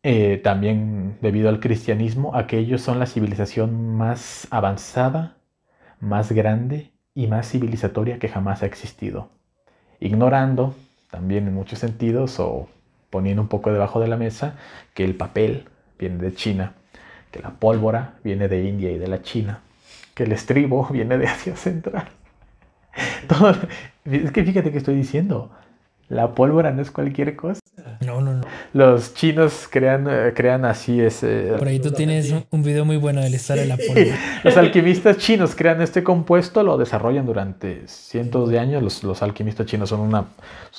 también debido al cristianismo, a que ellos son la civilización más avanzada, más grande y más civilizatoria que jamás ha existido. Ignorando, también en muchos sentidos, o poniendo un poco debajo de la mesa, que el papel viene de China, que la pólvora viene de India y de la China, que el estribo viene de Asia Central. Todo, es que fíjate que estoy diciendo, la pólvora no es cualquier cosa. No. Los chinos crean así ese... Por ahí tú tienes un video muy bueno de la historia de la pólvora. Los alquimistas chinos crean este compuesto, lo desarrollan durante cientos de años. Los alquimistas chinos son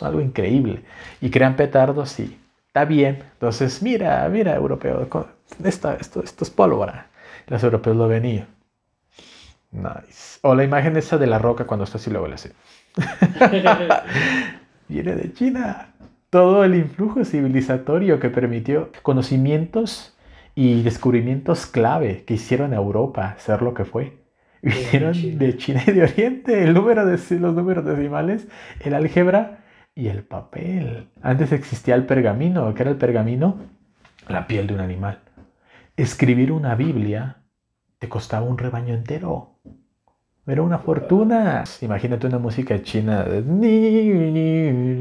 algo increíble. Y crean petardos y está bien. Entonces, mira, europeo, esto es pólvora. Los europeos lo venían. Nice. O la imagen esa de la roca cuando está así luego le hace. Viene de China. Todo el influjo civilizatorio que permitió conocimientos y descubrimientos clave que hicieron a Europa ser lo que fue. Vinieron de China y de Oriente. Los números decimales, el álgebra y el papel. Antes existía el pergamino. ¿Qué era el pergamino? La piel de un animal. Escribir una Biblia te costaba un rebaño entero. Era una fortuna. Imagínate una música china,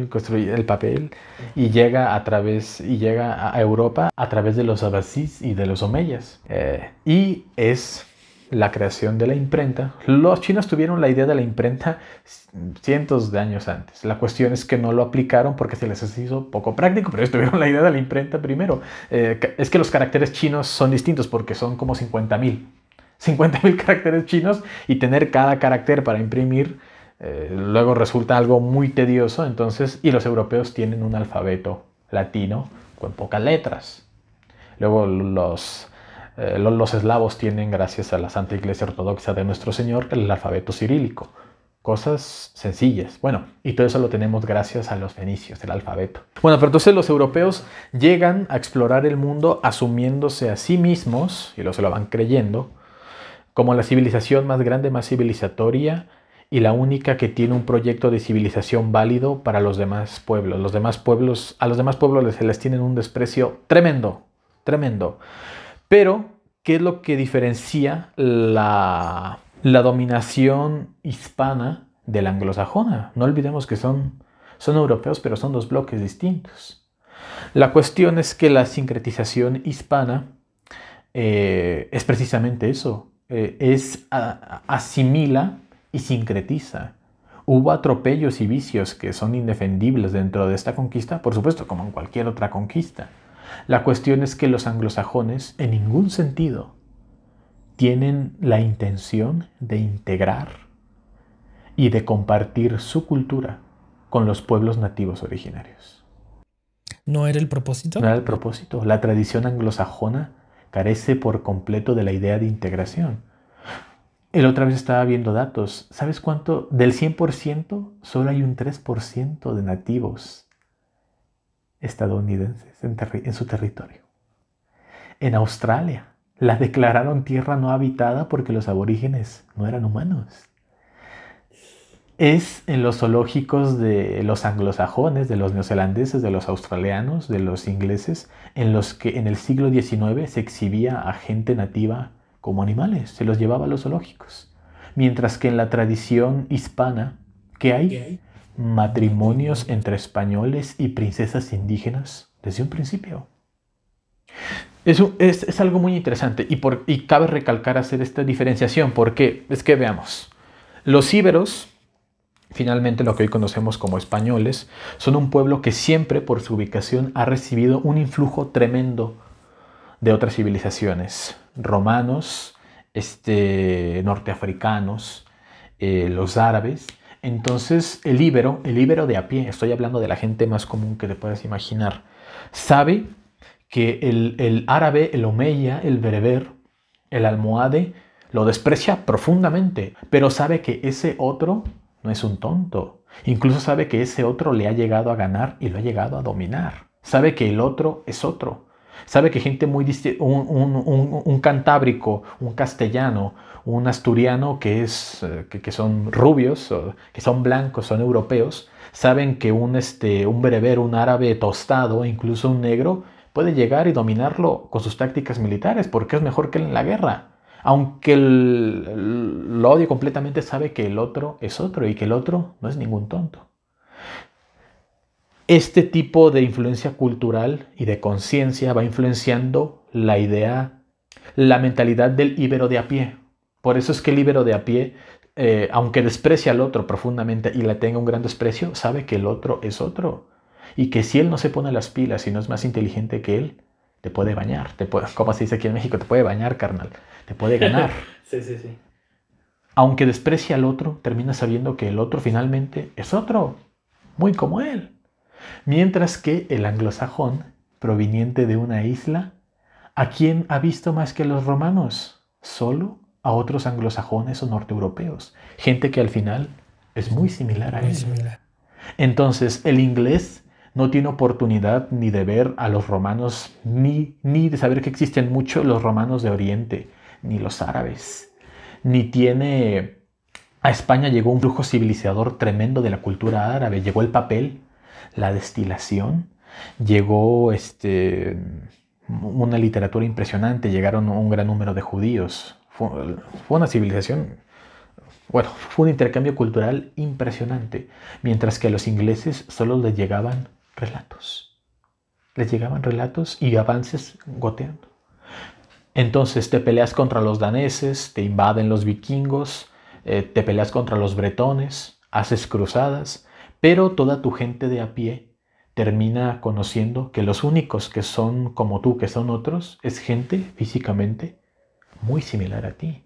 construir el papel y llega a Europa a través de los abasís y de los omeyas. Y es la creación de la imprenta. Los chinos tuvieron la idea de la imprenta cientos de años antes. La cuestión es que no lo aplicaron porque se les hizo poco práctico, pero ellos tuvieron la idea de la imprenta primero. Es que los caracteres chinos son distintos porque son como 50,000 caracteres chinos y tener cada carácter para imprimir luego resulta algo muy tedioso, entonces, y los europeos tienen un alfabeto latino con pocas letras. Luego los eslavos tienen, gracias a la Santa Iglesia Ortodoxa de Nuestro Señor, el alfabeto cirílico. Cosas sencillas. Bueno, y todo eso lo tenemos gracias a los fenicios, el alfabeto. Bueno, pero entonces los europeos llegan a explorar el mundo asumiéndose a sí mismos, y luego se lo van creyendo, como la civilización más grande, más civilizatoria y la única que tiene un proyecto de civilización válido para los demás pueblos. A los demás pueblos se les tienen un desprecio tremendo, tremendo. Pero, ¿qué es lo que diferencia la dominación hispana de la anglosajona? No olvidemos que son europeos, pero son dos bloques distintos. La cuestión es que la sincretización hispana es precisamente eso. Asimila y sincretiza. Hubo atropellos y vicios que son indefendibles dentro de esta conquista, por supuesto, como en cualquier otra conquista. La cuestión es que los anglosajones en ningún sentido tienen la intención de integrar y de compartir su cultura con los pueblos nativos originarios. ¿No era el propósito? No era el propósito. La tradición anglosajona carece por completo de la idea de integración. El otra vez estaba viendo datos. ¿Sabes cuánto? Del 100%, solo hay un 3% de nativos estadounidenses en su territorio. En Australia la declararon tierra no habitada porque los aborígenes no eran humanos. Es en los zoológicos de los anglosajones, de los neozelandeses, de los australianos, de los ingleses, en los que en el siglo XIX se exhibía a gente nativa como animales, se los llevaba a los zoológicos. Mientras que en la tradición hispana, ¿qué hay? Matrimonios entre españoles y princesas indígenas desde un principio. Eso es algo muy interesante y cabe recalcar hacer esta diferenciación porque es que veamos, los íberos, finalmente lo que hoy conocemos como españoles, son un pueblo que siempre por su ubicación ha recibido un influjo tremendo de otras civilizaciones, romanos, norteafricanos, los árabes. Entonces el íbero de a pie, estoy hablando de la gente más común que te puedas imaginar, sabe que el árabe, el omeya, el bereber, el almohade, lo desprecia profundamente, pero sabe que ese otro no es un tonto. Incluso sabe que ese otro le ha llegado a ganar y lo ha llegado a dominar. Sabe que el otro es otro. Sabe que gente muy distinta, un cantábrico, un castellano, un asturiano que son rubios, que son blancos, son europeos, saben que un bereber, un árabe tostado, incluso un negro, puede llegar y dominarlo con sus tácticas militares porque es mejor que él en la guerra. Aunque lo odie completamente, sabe que el otro es otro y que el otro no es ningún tonto. Este tipo de influencia cultural y de conciencia va influenciando la mentalidad del íbero de a pie. Por eso es que el íbero de a pie, aunque desprecia al otro profundamente y le tenga un gran desprecio, sabe que el otro es otro. Y que si él no se pone las pilas y no es más inteligente que él, te puede bañar. Como se dice aquí en México, te puede bañar, carnal. Te puede ganar. Sí. Aunque desprecia al otro, termina sabiendo que el otro finalmente es otro, muy como él. Mientras que el anglosajón, proveniente de una isla, ¿a quién ha visto más que a los romanos? Solo a otros anglosajones o norteeuropeos. Gente que al final es muy similar a él. Entonces, el inglés no tiene oportunidad ni de ver a los romanos, ni de saber que existen muchos los romanos de Oriente, ni los árabes, ni tiene... A España llegó un flujo civilizador tremendo de la cultura árabe, llegó el papel, la destilación, llegó una literatura impresionante, llegaron un gran número de judíos, fue una civilización... Bueno, fue un intercambio cultural impresionante, mientras que a los ingleses solo les llegaban relatos. Les llegaban relatos y avances goteando. Entonces te peleas contra los daneses, te invaden los vikingos, te peleas contra los bretones, haces cruzadas, pero toda tu gente de a pie termina conociendo que los únicos que son como tú, que son otros, es gente físicamente muy similar a ti.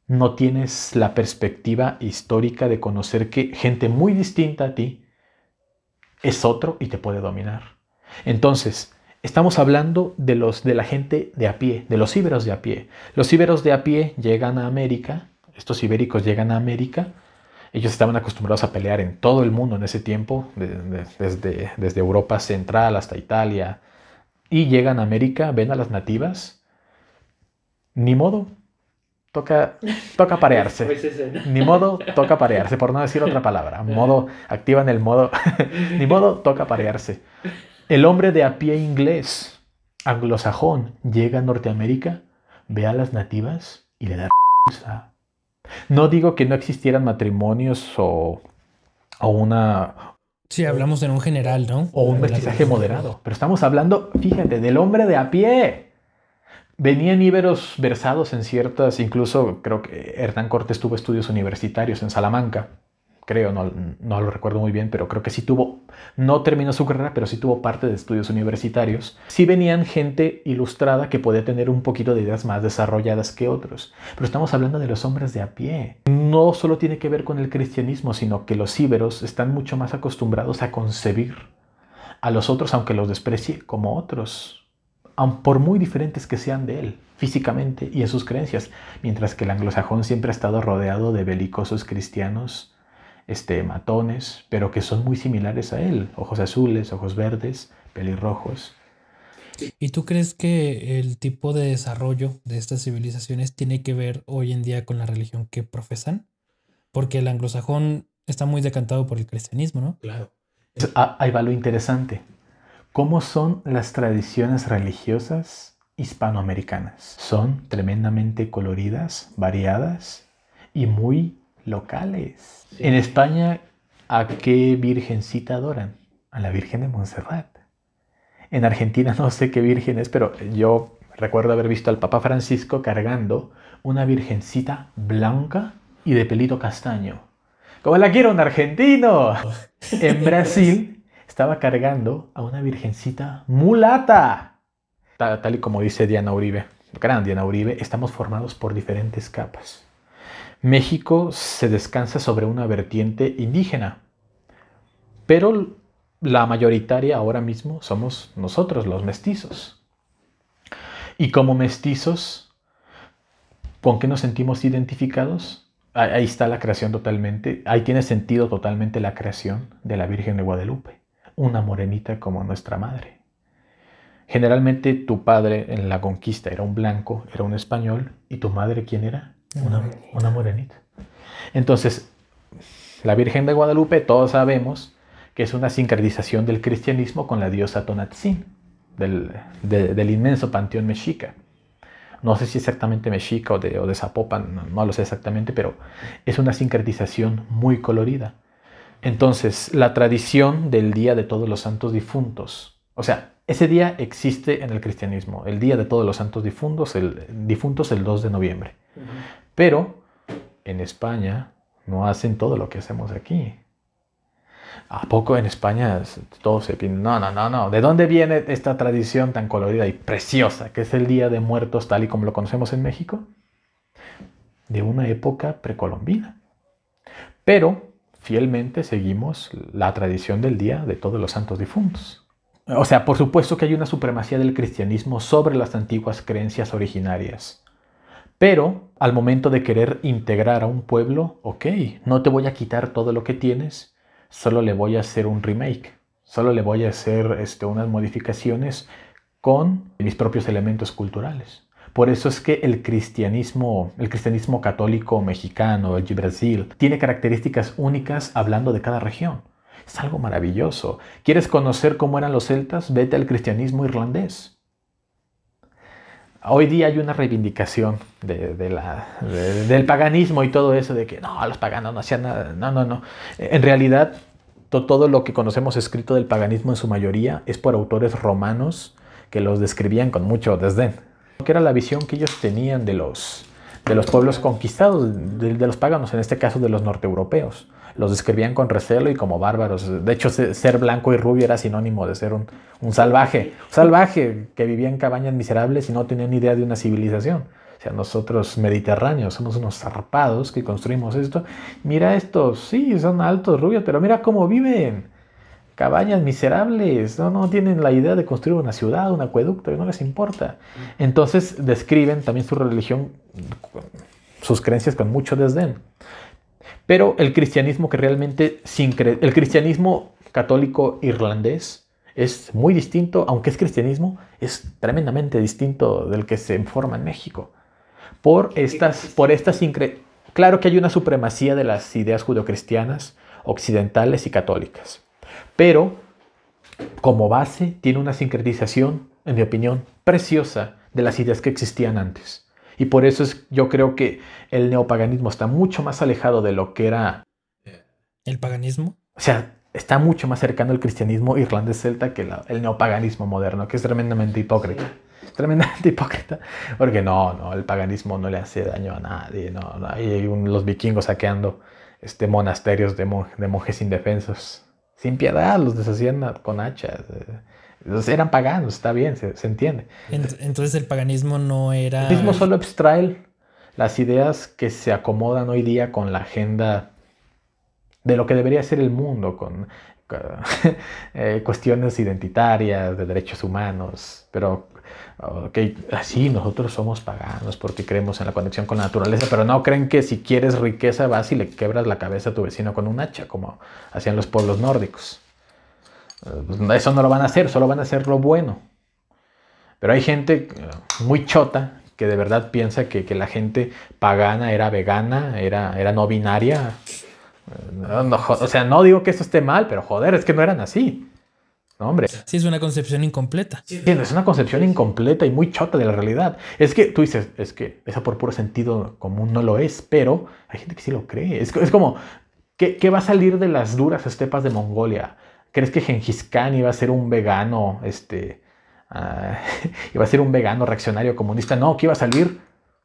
no tienes la perspectiva histórica de conocer que gente muy distinta a ti es otro y te puede dominar. Entonces, estamos hablando de la gente de a pie, de los íberos de a pie. Los íberos de a pie llegan a América, estos ibéricos llegan a América. Ellos estaban acostumbrados a pelear en todo el mundo en ese tiempo, desde Europa Central hasta Italia, y llegan a América, ven a las nativas, ni modo, toca parearse. Pues eso, ¿no? Ni modo, toca parearse, por no decir otra palabra. Modo, activan el modo, ni modo, toca parearse. El hombre de a pie inglés, anglosajón, llega a Norteamérica, ve a las nativas y le da risa. No digo que no existieran matrimonios o una... Sí, hablamos en un general, ¿no? o un mestizaje moderado, pero estamos hablando, fíjate, del hombre de a pie. Venían íberos versados en ciertas, incluso creo que Hernán Cortés tuvo estudios universitarios en Salamanca, creo, no lo recuerdo muy bien, pero creo que sí tuvo, no terminó su carrera, pero sí tuvo parte de estudios universitarios. Sí venían gente ilustrada que podía tener un poquito de ideas más desarrolladas que otros, pero estamos hablando de los hombres de a pie. No solo tiene que ver con el cristianismo, sino que los íberos están mucho más acostumbrados a concebir a los otros, aunque los desprecie, como otros, por muy diferentes que sean de él, físicamente y en sus creencias, mientras que el anglosajón siempre ha estado rodeado de belicosos cristianos, matones, pero que son muy similares a él, ojos azules, ojos verdes, pelirrojos. ¿Y tú crees que el tipo de desarrollo de estas civilizaciones tiene que ver hoy en día con la religión que profesan? Porque el anglosajón está muy decantado por el cristianismo, ¿no? Claro. Ahí va lo interesante. ¿Cómo son las tradiciones religiosas hispanoamericanas? Son tremendamente coloridas, variadas y muy locales. Sí. En España, ¿a qué virgencita adoran? A la Virgen de Montserrat. En Argentina no sé qué virgen es, pero yo recuerdo haber visto al Papa Francisco cargando una virgencita blanca y de pelito castaño. ¡Como la quiero un argentino! En Brasil estaba cargando a una virgencita mulata. Tal y como dice Diana Uribe, gran Diana Uribe, estamos formados por diferentes capas. México se descansa sobre una vertiente indígena, pero la mayoritaria ahora mismo somos nosotros, los mestizos. Y como mestizos, ¿con qué nos sentimos identificados? Ahí está la creación totalmente, ahí tiene sentido totalmente la creación de la Virgen de Guadalupe, una morenita como nuestra madre. Generalmente tu padre en la conquista era un blanco, era un español, ¿y tu madre quién era? Una morenita. Entonces, la Virgen de Guadalupe, todos sabemos que es una sincretización del cristianismo con la diosa Tonantzin, del inmenso panteón mexica. No sé si exactamente mexica o de Zapopan, no lo sé exactamente, pero es una sincretización muy colorida. Entonces, la tradición del Día de Todos los Santos Difuntos, o sea, ese día existe en el cristianismo, el Día de Todos los Santos Difuntos, el 2 de noviembre. Pero en España no hacen todo lo que hacemos aquí. ¿A poco en España todo se pide? No. ¿De dónde viene esta tradición tan colorida y preciosa, que es el Día de Muertos tal y como lo conocemos en México? De una época precolombina. Pero fielmente seguimos la tradición del Día de Todos los Santos Difuntos. O sea, por supuesto que hay una supremacía del cristianismo sobre las antiguas creencias originarias. Pero al momento de querer integrar a un pueblo, ok, no te voy a quitar todo lo que tienes, solo le voy a hacer un remake, solo le voy a hacer unas modificaciones con mis propios elementos culturales. Por eso es que el cristianismo católico mexicano, el de Brasil, tiene características únicas hablando de cada región. Es algo maravilloso. ¿Quieres conocer cómo eran los celtas? Vete al cristianismo irlandés. Hoy día hay una reivindicación del paganismo y todo eso, de que no, los paganos no hacían nada. No. En realidad, todo lo que conocemos escrito del paganismo en su mayoría es por autores romanos que los describían con mucho desdén. Que era la visión que ellos tenían de los pueblos conquistados, de los paganos, en este caso de los norteeuropeos. Los describían con recelo y como bárbaros. De hecho, ser blanco y rubio era sinónimo de ser un salvaje. Un salvaje que vivía en cabañas miserables y no tenía ni idea de una civilización. O sea, nosotros mediterráneos somos unos zarpados que construimos esto. Mira estos, sí, son altos, rubios, pero mira cómo viven. Cabañas miserables, no tienen la idea de construir una ciudad, un acueducto, y no les importa. Entonces describen también su religión, sus creencias con mucho desdén. Pero el cristianismo que realmente, el cristianismo católico irlandés es muy distinto, aunque es cristianismo, es tremendamente distinto del que se forma en México. Claro que hay una supremacía de las ideas judeocristianas, occidentales y católicas. Pero, como base, tiene una sincretización, en mi opinión, preciosa de las ideas que existían antes. Y por eso yo creo que el neopaganismo está mucho más alejado de lo que era... ¿El paganismo? O sea, está mucho más cercano al cristianismo irlandés celta que el neopaganismo moderno, que es tremendamente hipócrita. Es tremendamente hipócrita. Porque el paganismo no le hace daño a nadie. Hay los vikingos saqueando monasterios de monjes indefensos. Sin piedad, los deshacían con hachas. Eran paganos, está bien, se entiende. Entonces el paganismo no era... El paganismo solo abstrae las ideas que se acomodan hoy día con la agenda de lo que debería ser el mundo, con cuestiones identitarias, de derechos humanos. Pero, así nosotros somos paganos porque creemos en la conexión con la naturaleza, pero no creen que si quieres riqueza vas y le quebras la cabeza a tu vecino con un hacha, como hacían los pueblos nórdicos. Eso no lo van a hacer, solo van a hacer lo bueno. Pero hay gente muy chota que de verdad piensa que la gente pagana era vegana, era no binaria. O sea, no digo que eso esté mal, pero joder, es que no eran así. No, hombre. Sí, es una concepción incompleta. Sí, es una concepción incompleta y muy chota de la realidad. Es que tú dices, es que eso por puro sentido común no lo es, pero hay gente que sí lo cree. Es como, ¿qué va a salir de las duras estepas de Mongolia? ¿Crees que Gengis Khan iba a ser un vegano, iba a ser un vegano reaccionario comunista? No, que iba a salir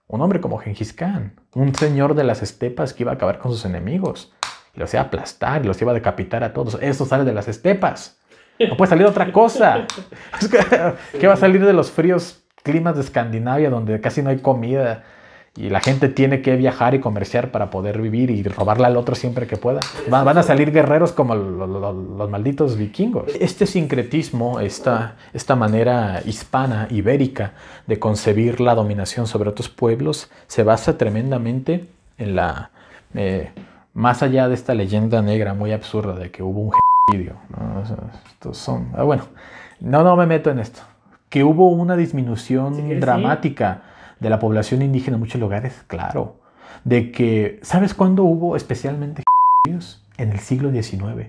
un hombre como Gengis Khan, un señor de las estepas que iba a acabar con sus enemigos. Y los iba a aplastar y los iba a decapitar a todos. Eso sale de las estepas. No puede salir otra cosa. ¿Qué va a salir de los fríos climas de Escandinavia donde casi no hay comida y la gente tiene que viajar y comerciar para poder vivir y robarle al otro siempre que pueda? Van a salir guerreros como los malditos vikingos. Este sincretismo, esta manera hispana, ibérica, de concebir la dominación sobre otros pueblos, se basa tremendamente en la... más allá de esta leyenda negra muy absurda de que hubo un genocidio, ¿no? O sea, estos son... bueno, no me meto en esto. Que hubo una disminución dramática de la población indígena en muchos lugares, claro. De que, ¿sabes cuándo hubo especialmente genocidios? En el siglo XIX.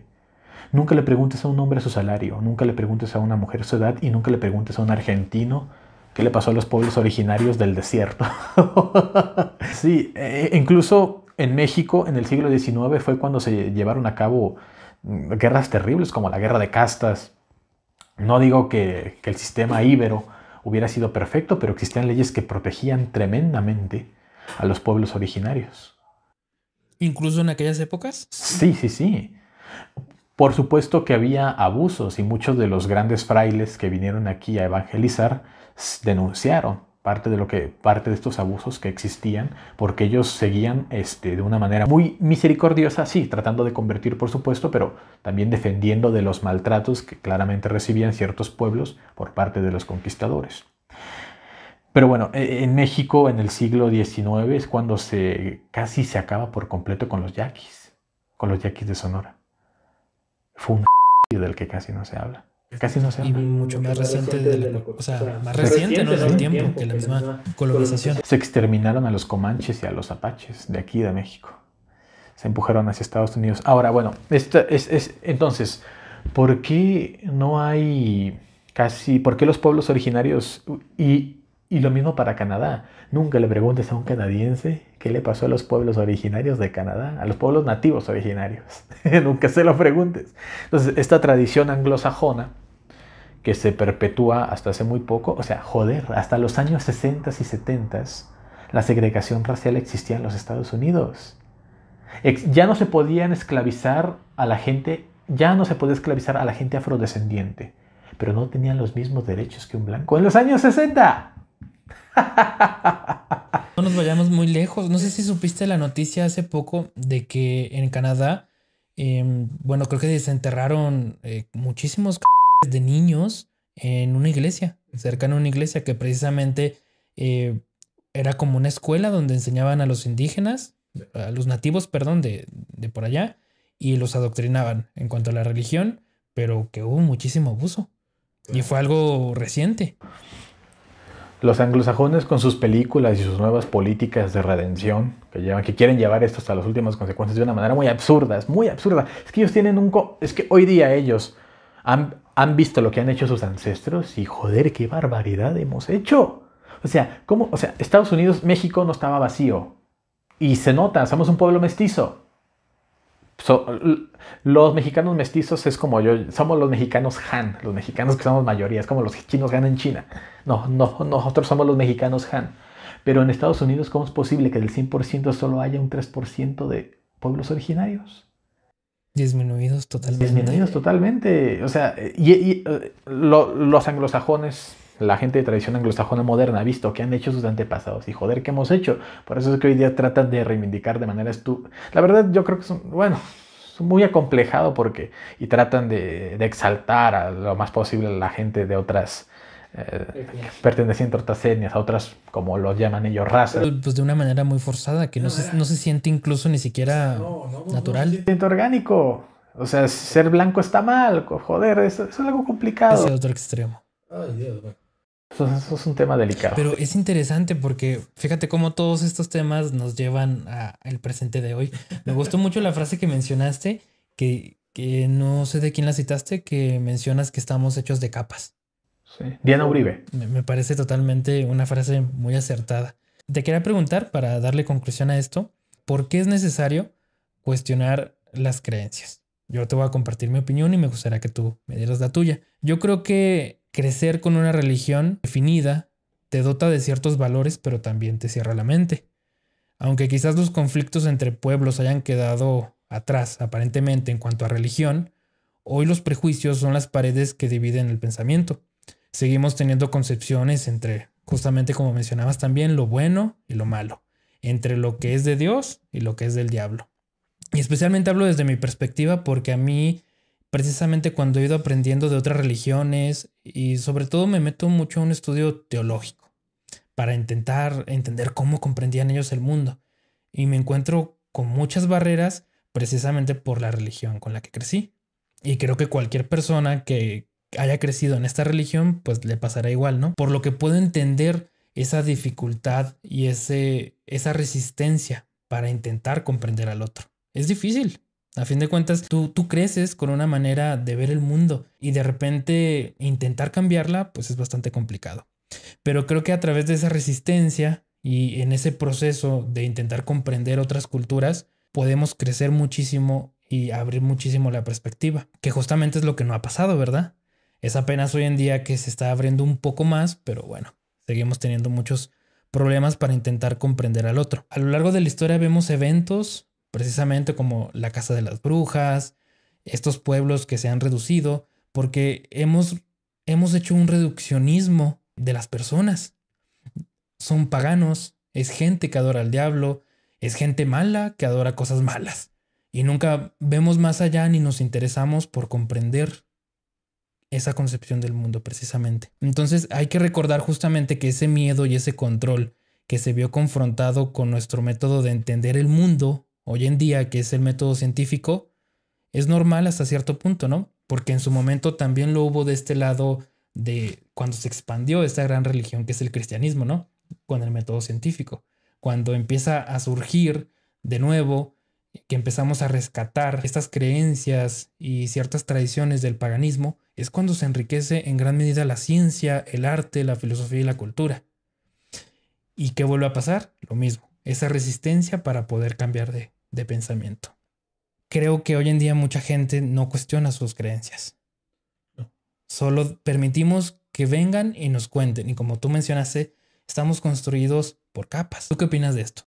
Nunca le preguntes a un hombre su salario, nunca le preguntes a una mujer su edad y nunca le preguntes a un argentino qué le pasó a los pueblos originarios del desierto. Sí, incluso... En México, en el siglo XIX, fue cuando se llevaron a cabo guerras terribles, como la guerra de castas. No digo que el sistema íbero hubiera sido perfecto, pero existían leyes que protegían tremendamente a los pueblos originarios. ¿Incluso en aquellas épocas? Sí. Por supuesto que había abusos y muchos de los grandes frailes que vinieron aquí a evangelizar denunciaron parte de estos abusos que existían, porque ellos seguían de una manera muy misericordiosa, sí, tratando de convertir, por supuesto, pero también defendiendo de los maltratos que claramente recibían ciertos pueblos por parte de los conquistadores. Pero bueno, en México, en el siglo XIX, es cuando casi se acaba por completo con los yaquis de Sonora. Fue un del que casi no se habla. Casi no se habla. Y mucho más reciente, más reciente, no es el tiempo que la misma colonización. Se exterminaron a los comanches y a los apaches de aquí de México. Se empujaron hacia Estados Unidos. Ahora, bueno, entonces, ¿por qué no hay por qué los pueblos originarios y lo mismo para Canadá? Nunca le preguntes a un canadiense qué le pasó a los pueblos originarios de Canadá, a los pueblos nativos originarios. Nunca se lo preguntes. Entonces, esta tradición anglosajona que se perpetúa hasta hace muy poco, o sea, hasta los años 60 y 70 la segregación racial existía en los Estados Unidos. Ya no se podían esclavizar a la gente, afrodescendiente, pero no tenían los mismos derechos que un blanco en los años 60. No nos vayamos muy lejos. No sé si supiste la noticia hace poco de que en Canadá, bueno, creo que desenterraron muchísimos de niños en una iglesia, cercano a una iglesia que precisamente eh, era como una escuela donde enseñaban a los indígenas, a los nativos, perdón, de por allá, y los adoctrinaban en cuanto a la religión, pero que hubo muchísimo abuso. Y fue algo reciente. Los anglosajones con sus películas y sus nuevas políticas de redención que quieren llevar esto hasta las últimas consecuencias de una manera muy absurda, es muy absurda. Es que ellos tienen es que hoy día ellos han visto lo que han hecho sus ancestros y joder, qué barbaridad hemos hecho. O sea, ¿cómo? O sea, Estados Unidos, México no estaba vacío. Y se nota, somos un pueblo mestizo. Los mexicanos mestizos es como yo, somos los mexicanos Han, los mexicanos que somos mayoría, es como los chinos Han en China. No, nosotros somos los mexicanos Han. Pero en Estados Unidos, ¿cómo es posible que del 100% solo haya un 3% de pueblos originarios? Disminuidos totalmente. Disminuidos totalmente. O sea, los anglosajones, la gente de tradición anglosajona moderna ha visto qué han hecho sus antepasados y joder, ¿qué hemos hecho? Por eso es que hoy día tratan de reivindicar de manera La verdad, yo creo que son muy acomplejado y tratan de exaltar a lo más posible a la gente de otras pertenecientes a otras etnias, a otras, como los llaman ellos, razas. Pues de una manera muy forzada, que no se siente incluso ni siquiera natural. No se siente orgánico. O sea, ser blanco está mal, joder, eso es algo complicado. Ese otro extremo. Ay, Dios, bueno. Eso es un tema delicado. Pero es interesante porque fíjate cómo todos estos temas nos llevan al presente de hoy. Me gustó mucho la frase que mencionaste, que no sé de quién la citaste, que mencionas que estamos hechos de capas. Sí. Diana Uribe. Me parece totalmente una frase muy acertada. Te quería preguntar, para darle conclusión a esto, ¿por qué es necesario cuestionar las creencias? Yo te voy a compartir mi opinión y me gustaría que tú me dieras la tuya. Yo creo que crecer con una religión definida te dota de ciertos valores, pero también te cierra la mente. Aunque quizás los conflictos entre pueblos hayan quedado atrás, aparentemente, en cuanto a religión, hoy los prejuicios son las paredes que dividen el pensamiento. Seguimos teniendo concepciones entre, justamente como mencionabas también, lo bueno y lo malo, entre lo que es de Dios y lo que es del diablo. Y especialmente hablo desde mi perspectiva porque a mí, precisamente cuando he ido aprendiendo de otras religiones y sobre todo me meto mucho a un estudio teológico para intentar entender cómo comprendían ellos el mundo. Y me encuentro con muchas barreras precisamente por la religión con la que crecí. Y creo que cualquier persona que haya crecido en esta religión, pues le pasará igual, ¿no? Por lo que puedo entender esa dificultad y esa resistencia para intentar comprender al otro. Es difícil. A fin de cuentas, tú creces con una manera de ver el mundo y de repente intentar cambiarla, pues es bastante complicado. Pero creo que a través de esa resistencia y en ese proceso de intentar comprender otras culturas, podemos crecer muchísimo y abrir muchísimo la perspectiva, que justamente es lo que no ha pasado, ¿verdad? Es apenas hoy en día que se está abriendo un poco más, pero bueno, seguimos teniendo muchos problemas para intentar comprender al otro. A lo largo de la historia vemos eventos, precisamente como la Casa de las Brujas, estos pueblos que se han reducido, porque hemos hecho un reduccionismo de las personas. Son paganos, es gente que adora al diablo, es gente mala que adora cosas malas. Y nunca vemos más allá ni nos interesamos por comprender esa concepción del mundo precisamente. Entonces hay que recordar justamente que ese miedo y ese control que se vio confrontado con nuestro método de entender el mundo hoy en día, que es el método científico, es normal hasta cierto punto, ¿no? Porque en su momento también lo hubo de este lado de cuando se expandió esta gran religión que es el cristianismo, ¿no? Con el método científico. Cuando empieza a surgir de nuevo, que empezamos a rescatar estas creencias y ciertas tradiciones del paganismo, es cuando se enriquece en gran medida la ciencia, el arte, la filosofía y la cultura. ¿Y qué vuelve a pasar? Lo mismo, esa resistencia para poder cambiar de pensamiento. Creo que hoy en día mucha gente no cuestiona sus creencias. No. Solo permitimos que vengan y nos cuenten. Y como tú mencionaste, estamos construidos por capas. ¿Tú qué opinas de esto?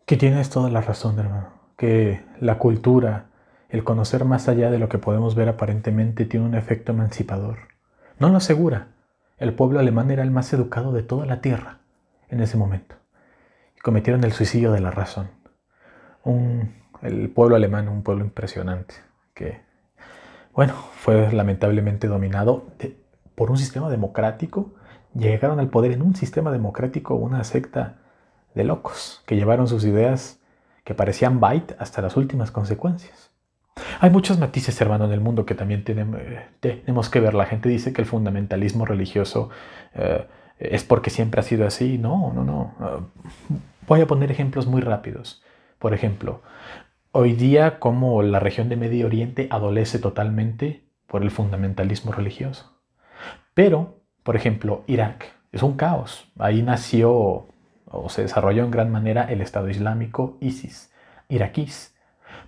Que tienes toda la razón, hermano. Que la cultura, el conocer más allá de lo que podemos ver aparentemente, tiene un efecto emancipador. No lo asegura. El pueblo alemán era el más educado de toda la tierra en ese momento. cometieron el suicidio de la razón. El pueblo alemán, un pueblo impresionante, que, bueno, fue lamentablemente dominado por un sistema democrático. Llegaron al poder en un sistema democrático una secta de locos que llevaron sus ideas que parecían byte hasta las últimas consecuencias. Hay muchos matices, hermano, en el mundo que también tenemos que ver. La gente dice que el fundamentalismo religioso es porque siempre ha sido así. No. Voy a poner ejemplos muy rápidos. Por ejemplo, hoy día como la región de Medio Oriente adolece totalmente por el fundamentalismo religioso. Pero, por ejemplo, Irak es un caos. Ahí nació o se desarrolló en gran manera el Estado Islámico, ISIS, iraquíes.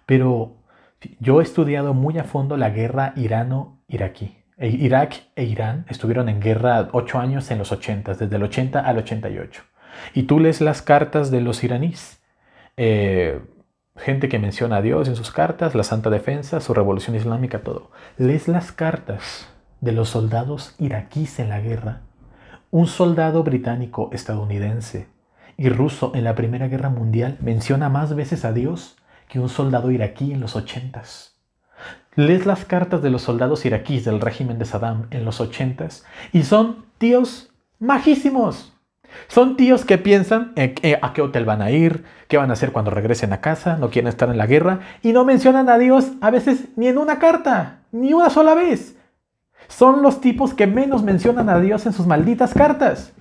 Pero yo he estudiado muy a fondo la guerra irano-iraquí. Irak e Irán estuvieron en guerra 8 años en los 80, desde el 80 al 88. Y tú lees las cartas de los iraníes. Gente que menciona a Dios en sus cartas, la Santa Defensa, su revolución islámica, todo. Lees las cartas de los soldados iraquíes en la guerra. Un soldado británico, estadounidense y ruso en la Primera Guerra Mundial menciona más veces a Dios que un soldado iraquí en los 80s. Lees las cartas de los soldados iraquíes del régimen de Saddam en los 80s y son tíos majísimos. Son tíos que piensan a qué hotel van a ir, qué van a hacer cuando regresen a casa, no quieren estar en la guerra y no mencionan a Dios a veces ni en una carta, ni una sola vez. Son los tipos que menos mencionan a Dios en sus malditas cartas.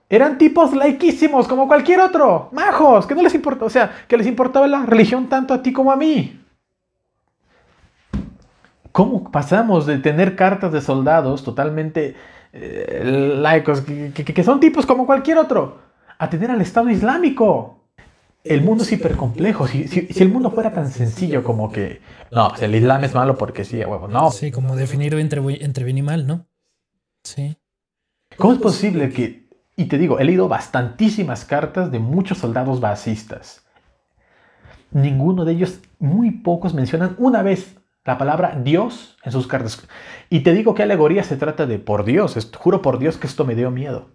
Eran tipos laiquísimos como cualquier otro, majos, que no les importa, o sea, que les importaba la religión tanto a ti como a mí. ¿Cómo pasamos de tener cartas de soldados totalmente laicos, que son tipos como cualquier otro, a tener al Estado Islámico? El mundo es hipercomplejo. Si el mundo fuera tan sencillo como que, no, pues el Islam es malo porque sí, huevo, no. Sí, como definir entre bien y mal, ¿no? Sí. ¿Cómo es posible que, y te digo, he leído bastantísimas cartas de muchos soldados baasistas? Ninguno de ellos, muy pocos mencionan una vez la palabra Dios en sus cartas. Y te digo que alegoría se trata de por Dios. Juro por Dios que esto me dio miedo.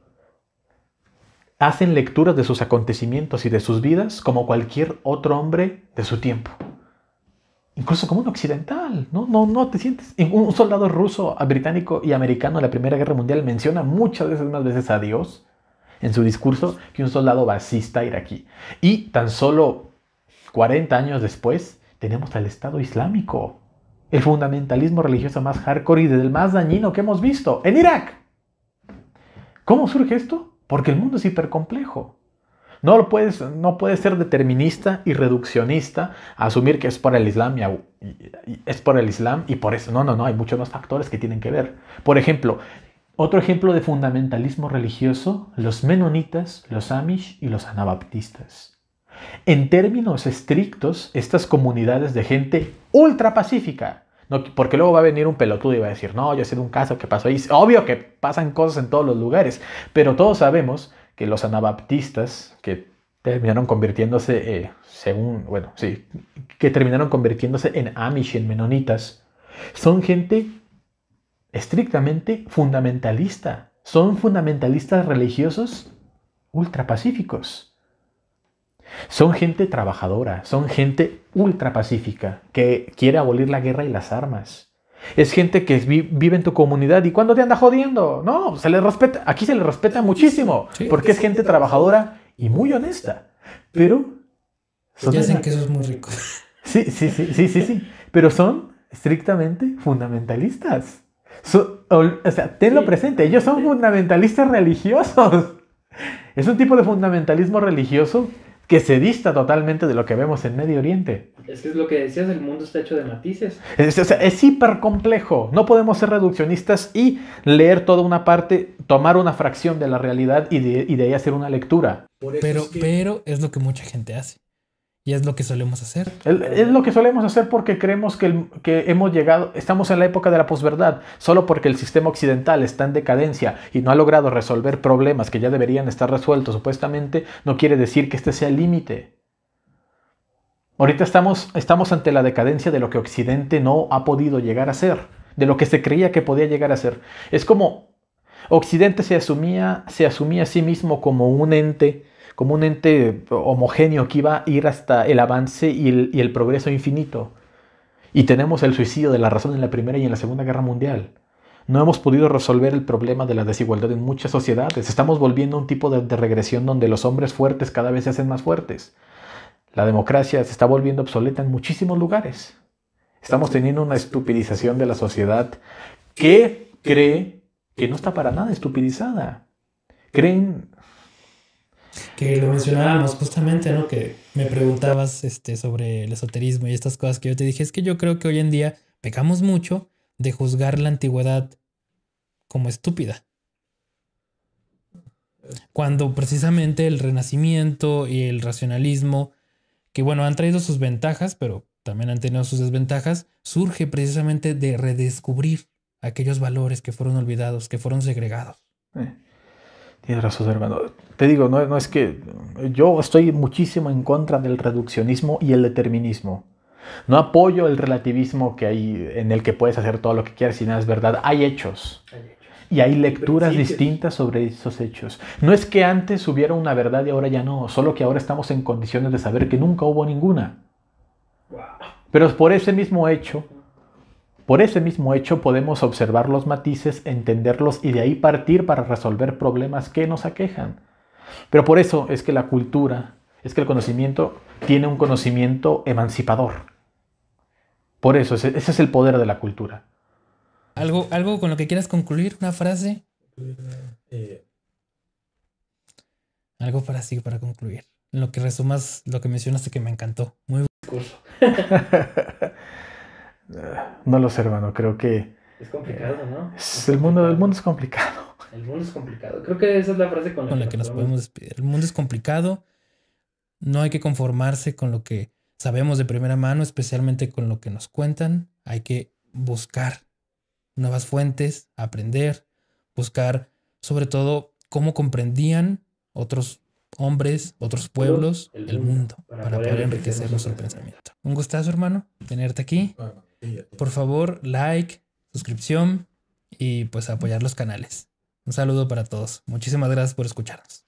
Hacen lecturas de sus acontecimientos y de sus vidas como cualquier otro hombre de su tiempo. Incluso como un occidental. No te sientes. Un soldado ruso, británico y americano en la Primera Guerra Mundial menciona muchas veces más veces a Dios en su discurso que un soldado basista iraquí. Y tan solo 40 años después tenemos al Estado Islámico. El fundamentalismo religioso más hardcore y del más dañino que hemos visto en Irak. ¿Cómo surge esto? Porque el mundo es hipercomplejo. No puedes ser determinista y reduccionista, asumir que es por el Islam y por eso. No, hay muchos más factores que tienen que ver. Por ejemplo, otro ejemplo de fundamentalismo religioso, los menonitas, los amish y los anabaptistas. En términos estrictos, estas comunidades de gente ultra pacífica, no, porque luego va a venir un pelotudo y va a decir, no, yo sé de un caso que pasó ahí. Obvio que pasan cosas en todos los lugares, pero todos sabemos que los anabaptistas, que terminaron convirtiéndose, que terminaron convirtiéndose en amish, en menonitas, son gente estrictamente fundamentalista. Son fundamentalistas religiosos ultra pacíficos. Son gente trabajadora, son gente ultra pacífica que quiere abolir la guerra y las armas. Es gente que vive en tu comunidad y cuando te anda jodiendo, no, se les respeta, aquí se les respeta muchísimo, porque es gente trabajadora y muy honesta. Pero ya dicen que eso es muy rico. Sí, pero son estrictamente fundamentalistas. Tenlo presente, ellos son fundamentalistas religiosos. Es un tipo de fundamentalismo religioso que se dista totalmente de lo que vemos en Medio Oriente. Es que es lo que decías, el mundo está hecho de matices. Es hiper complejo. No podemos ser reduccionistas y leer toda una parte, tomar una fracción de la realidad y de ahí hacer una lectura. Pero es lo que mucha gente hace. Y es lo que solemos hacer. Es lo que solemos hacer porque creemos que hemos llegado, estamos en la época de la posverdad, solo porque el sistema occidental está en decadencia y no ha logrado resolver problemas que ya deberían estar resueltos supuestamente, no quiere decir que este sea el límite. Ahorita estamos ante la decadencia de lo que Occidente no ha podido llegar a ser, de lo que se creía que podía llegar a ser. Es como Occidente se asumía a sí mismo como un ente, como un ente homogéneo que iba a ir hasta el avance y el progreso infinito. Y tenemos el suicidio de la razón en la Primera y en la Segunda Guerra Mundial. No hemos podido resolver el problema de la desigualdad en muchas sociedades. Estamos volviendo a un tipo de regresión donde los hombres fuertes cada vez se hacen más fuertes. La democracia se está volviendo obsoleta en muchísimos lugares. Estamos teniendo una estupidización de la sociedad que cree que no está para nada estupidizada. Creen... Que lo mencionábamos justamente, ¿no? Que me preguntabas sobre el esoterismo y estas cosas que yo te dije. Es que yo creo que hoy en día pecamos mucho de juzgar la antigüedad como estúpida. Cuando precisamente el Renacimiento y el racionalismo, que bueno, han traído sus ventajas, pero también han tenido sus desventajas, surge precisamente de redescubrir aquellos valores que fueron olvidados, que fueron segregados. Tienes razón, hermano. Te digo, no es que yo estoy muchísimo en contra del reduccionismo y el determinismo. No apoyo el relativismo que hay en el que puedes hacer todo lo que quieras y nada es verdad. Hay hechos. Y hay lecturas distintas sobre esos hechos. No es que antes hubiera una verdad y ahora ya no, solo que ahora estamos en condiciones de saber que nunca hubo ninguna. Pero por ese mismo hecho podemos observar los matices, entenderlos y de ahí partir para resolver problemas que nos aquejan. Pero por eso es que la cultura, es que el conocimiento tiene un conocimiento emancipador. Por eso, ese es el poder de la cultura. ¿Algo con lo que quieras concluir? ¿Una frase? Algo para concluir. En lo que resumas lo que mencionaste que me encantó. Muy buen discurso. No lo sé, hermano. Creo que... Es complicado, ¿no? El mundo es complicado. El mundo es complicado. Creo que esa es la frase con la que nos podemos despedir. El mundo es complicado. No hay que conformarse con lo que sabemos de primera mano, especialmente con lo que nos cuentan. Hay que buscar nuevas fuentes, aprender, buscar sobre todo cómo comprendían otros hombres, otros pueblos, el mundo, para poder enriquecer nuestro pensamiento. Un gustazo, hermano, tenerte aquí. Por favor, like, suscripción y pues apoyar los canales. Un saludo para todos. Muchísimas gracias por escucharnos.